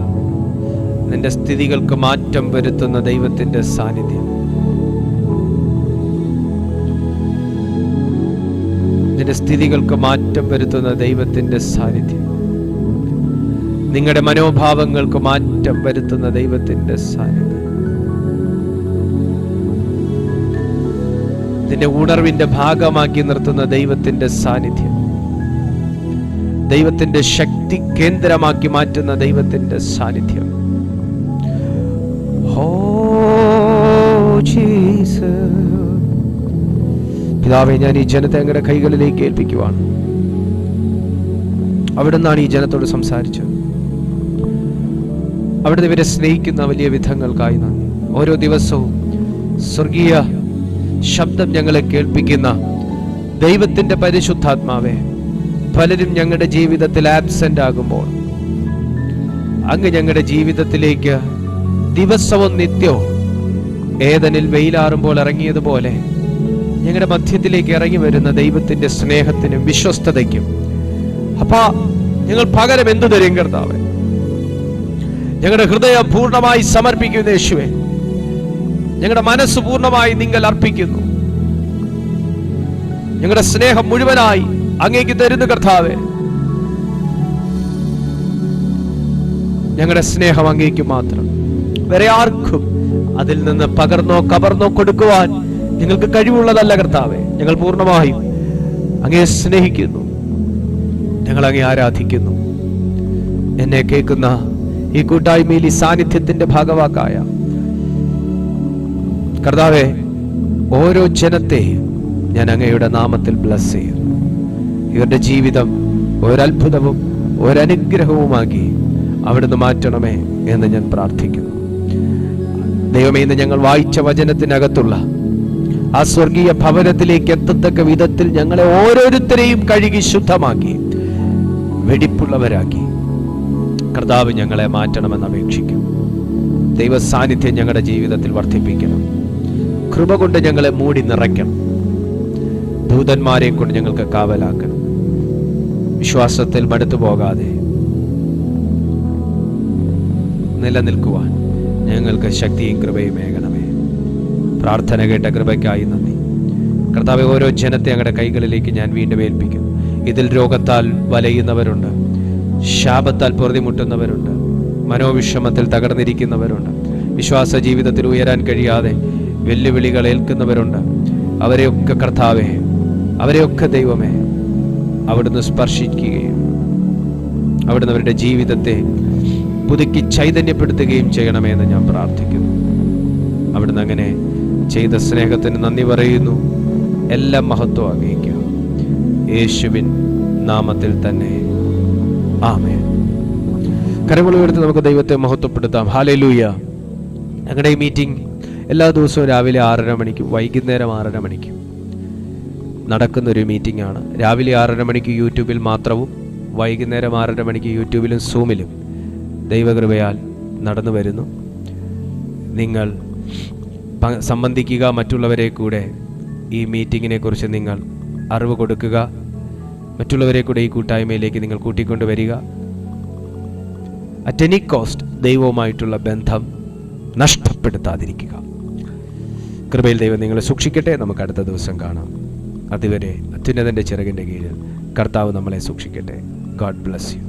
നിന്റെ സ്ഥിതികൾക്ക് മാറ്റം വരുത്തുന്ന ദൈവത്തിന്റെ സാന്നിധ്യം, നിന്റെ സ്ഥിതികൾക്ക് മാറ്റം വരുത്തുന്ന ദൈവത്തിന്റെ സാന്നിധ്യം, നിങ്ങളുടെ മനോഭാവങ്ങൾക്ക് മാറ്റം വരുത്തുന്ന ദൈവത്തിന്റെ സാന്നിധ്യം, നിന്റെ ഉണർവിന്റെ ഭാഗമാക്കി നിർത്തുന്ന ദൈവത്തിന്റെ സാന്നിധ്യം, ദൈവത്തിന്റെ ശക്തി കേന്ദ്രമാക്കി മാറ്റുന്ന ദൈവത്തിന്റെ സാന്നിധ്യം. പിതാവേ, ഞാൻ ഈ ജനത്തെ അങ്ങയുടെ കൈകളിലേക്ക് ഏൽപ്പിക്കുവാണ്. അവിടുന്നാണ് ഈ ജനത്തോട് സംസാരിച്ചത്. അവിടുന്ന് ഇവരെ സ്നേഹിക്കുന്ന വലിയ വിധങ്ങൾക്കായി നന്ദി. ഓരോ ദിവസവും സ്വർഗീയ ശബ്ദം ഞങ്ങളെ കേൾപ്പിക്കുന്ന ദൈവത്തിന്റെ പരിശുദ്ധാത്മാവേ, പലരും ഞങ്ങളുടെ ജീവിതത്തിൽ ആബ്സെന്റ് ആകുമ്പോൾ അങ്ങ് ഞങ്ങളുടെ ജീവിതത്തിലേക്ക് ദിവസവും നിത്യവും ഏദനിൽ വെയിലാറുമ്പോൾ ഇറങ്ങിയതുപോലെ ഞങ്ങളുടെ മധ്യത്തിലേക്ക് ഇറങ്ങി വരുന്ന ദൈവത്തിന്റെ സ്നേഹത്തിനും വിശ്വസ്തതയ്ക്കും അപ്പാ ഞങ്ങൾ പകരം എന്തു തരും കർത്താവേ? ഞങ്ങളുടെ ഹൃദയം പൂർണ്ണമായി സമർപ്പിക്കുന്നു യേശുവേ. ഞങ്ങളുടെ മനസ്സ് പൂർണ്ണമായി നിങ്ങൾ അർപ്പിക്കുന്നു. ഞങ്ങളുടെ സ്നേഹം മുഴുവനായി അങ്ങേക്ക് തരുന്നു കർത്താവേ. ഞങ്ങളുടെ സ്നേഹം അങ്ങേക്ക് മാത്രം, വേറെ ആർക്കും അതിൽ നിന്ന് പകർന്നോ കവർന്നോ കൊടുക്കുവാൻ നിങ്ങൾക്ക് കഴിവുള്ളതല്ല കർത്താവേ. ഞങ്ങൾ പൂർണ്ണമായും അങ്ങയെ സ്നേഹിക്കുന്നു, ഞങ്ങൾ അങ്ങയെ ആരാധിക്കുന്നു. എന്നെ കേൾക്കുന്ന ഈ കൂട്ടായ്മയിൽ ഈ സാന്നിധ്യത്തിന്റെ ഭാഗവാക്കായ കർത്താവേ, ഓരോ ജനത്തെയും ഞാൻ അങ്ങയുടെ നാമത്തിൽ ബ്ലസ് ചെയ്യുന്നു. ഇവരുടെ ജീവിതം ഒരത്ഭുതവും ഒരനുഗ്രഹവുമാക്കി അവിടുന്ന് മാറ്റണമേ എന്ന് ഞാൻ പ്രാർത്ഥിക്കുന്നു. ദൈവമേ, ഇന്ന് ഞങ്ങൾ വായിച്ച വചനത്തിനകത്തുള്ള ആ സ്വർഗീയ ഭവനത്തിലേക്ക് എത്തത്തക്ക വിധത്തിൽ ഞങ്ങളെ ഓരോരുത്തരെയും കഴുകി ശുദ്ധമാക്കി വെടിപ്പുള്ളവരാക്കി കർത്താവ് ഞങ്ങളെ മാറ്റണമെന്ന് അപേക്ഷിക്കും. ദൈവ സാന്നിധ്യം ഞങ്ങളുടെ ജീവിതത്തിൽ വർദ്ധിപ്പിക്കണം. കൃപ കൊണ്ട് ഞങ്ങളെ മൂടി നിറയ്ക്കണം. ദൂതന്മാരെ കൊണ്ട് ഞങ്ങൾക്ക് കാവലാക്കണം. വിശ്വാസത്തിൽ മടുത്തു പോകാതെ നിലനിൽക്കുവാൻ ഞങ്ങൾക്ക് ശക്തിയും കൃപയും ഏകണമേ. പ്രാർത്ഥന കേട്ട കൃപയ്ക്കായി നന്ദി കർത്താവെ. ഓരോ ജനത്തെ ഞങ്ങളുടെ കൈകളിലേക്ക് ഞാൻ വീണ്ടും ഏൽപ്പിക്കുന്നു. ഇതിൽ രോഗത്താൽ വലയുന്നവരുണ്ട്, ശാപത്താൽ പൊറുതിമുട്ടുന്നവരുണ്ട്, മനോവിഷമത്തിൽ തകർന്നിരിക്കുന്നവരുണ്ട്, വിശ്വാസ ജീവിതത്തിൽ ഉയരാൻ കഴിയാതെ വെല്ലുവിളികൾ ഏൽക്കുന്നവരുണ്ട്. അവരെയൊക്കെ കർത്താവെ, അവരെയൊക്കെ ദൈവമേ അവിടുന്ന് സ്പർശിക്കുകയും അവിടുന്ന് അവരുടെ ജീവിതത്തെ പുതുക്കി ചൈതന്യപ്പെടുത്തുകയും ചെയ്യണമെന്ന് ഞാൻ പ്രാർത്ഥിക്കുന്നു. അവിടുന്ന് അങ്ങനെ ചെയ്ത സ്നേഹത്തിന് നന്ദി പറയുന്നു. എല്ലാം മഹത്വം ആഗ്രഹിക്കുക യേശുവിൻ നാമത്തിൽ തന്നെ, ആമേൻ. കരങ്ങൾ ഉയർത്തി നമുക്ക് ദൈവത്തെ മഹത്വപ്പെടുത്താം. ഹല്ലേലൂയ. ഞങ്ങളുടെ ഈ മീറ്റിംഗ് എല്ലാ ദിവസവും രാവിലെ 6:30 മണിക്കും വൈകുന്നേരം 6:30 മണിക്കും നടക്കുന്നൊരു മീറ്റിംഗ് ആണ്. രാവിലെ 6:30 മണിക്ക് യൂട്യൂബിൽ മാത്രവും വൈകുന്നേരം 6:30 മണിക്ക് യൂട്യൂബിലും സൂമിലും ദൈവകൃപയാൽ നടന്നു വരുന്നു. നിങ്ങൾ സംബന്ധിക്കുക, മറ്റുള്ളവരെ കൂടെ ഈ മീറ്റിങ്ങിനെ കുറിച്ച് നിങ്ങൾ അറിവ് കൊടുക്കുക, മറ്റുള്ളവരെ കൂടെ ഈ കൂട്ടായ്മയിലേക്ക് നിങ്ങൾ കൂട്ടിക്കൊണ്ടുവരിക. അറ്റ് എനി കോസ്റ്റ് ദൈവവുമായിട്ടുള്ള ബന്ധം നഷ്ടപ്പെടുത്താതിരിക്കുക. കൃപയിൽ ദൈവം നിങ്ങളെ സൂക്ഷിക്കട്ടെ. നമുക്ക് അടുത്ത ദിവസം കാണാം. അതുവരെ അത്യുന്നതൻ്റെ ചിറകിൻ്റെ കീഴിൽ കർത്താവ് നമ്മളെ സൂക്ഷിക്കട്ടെ. God bless you.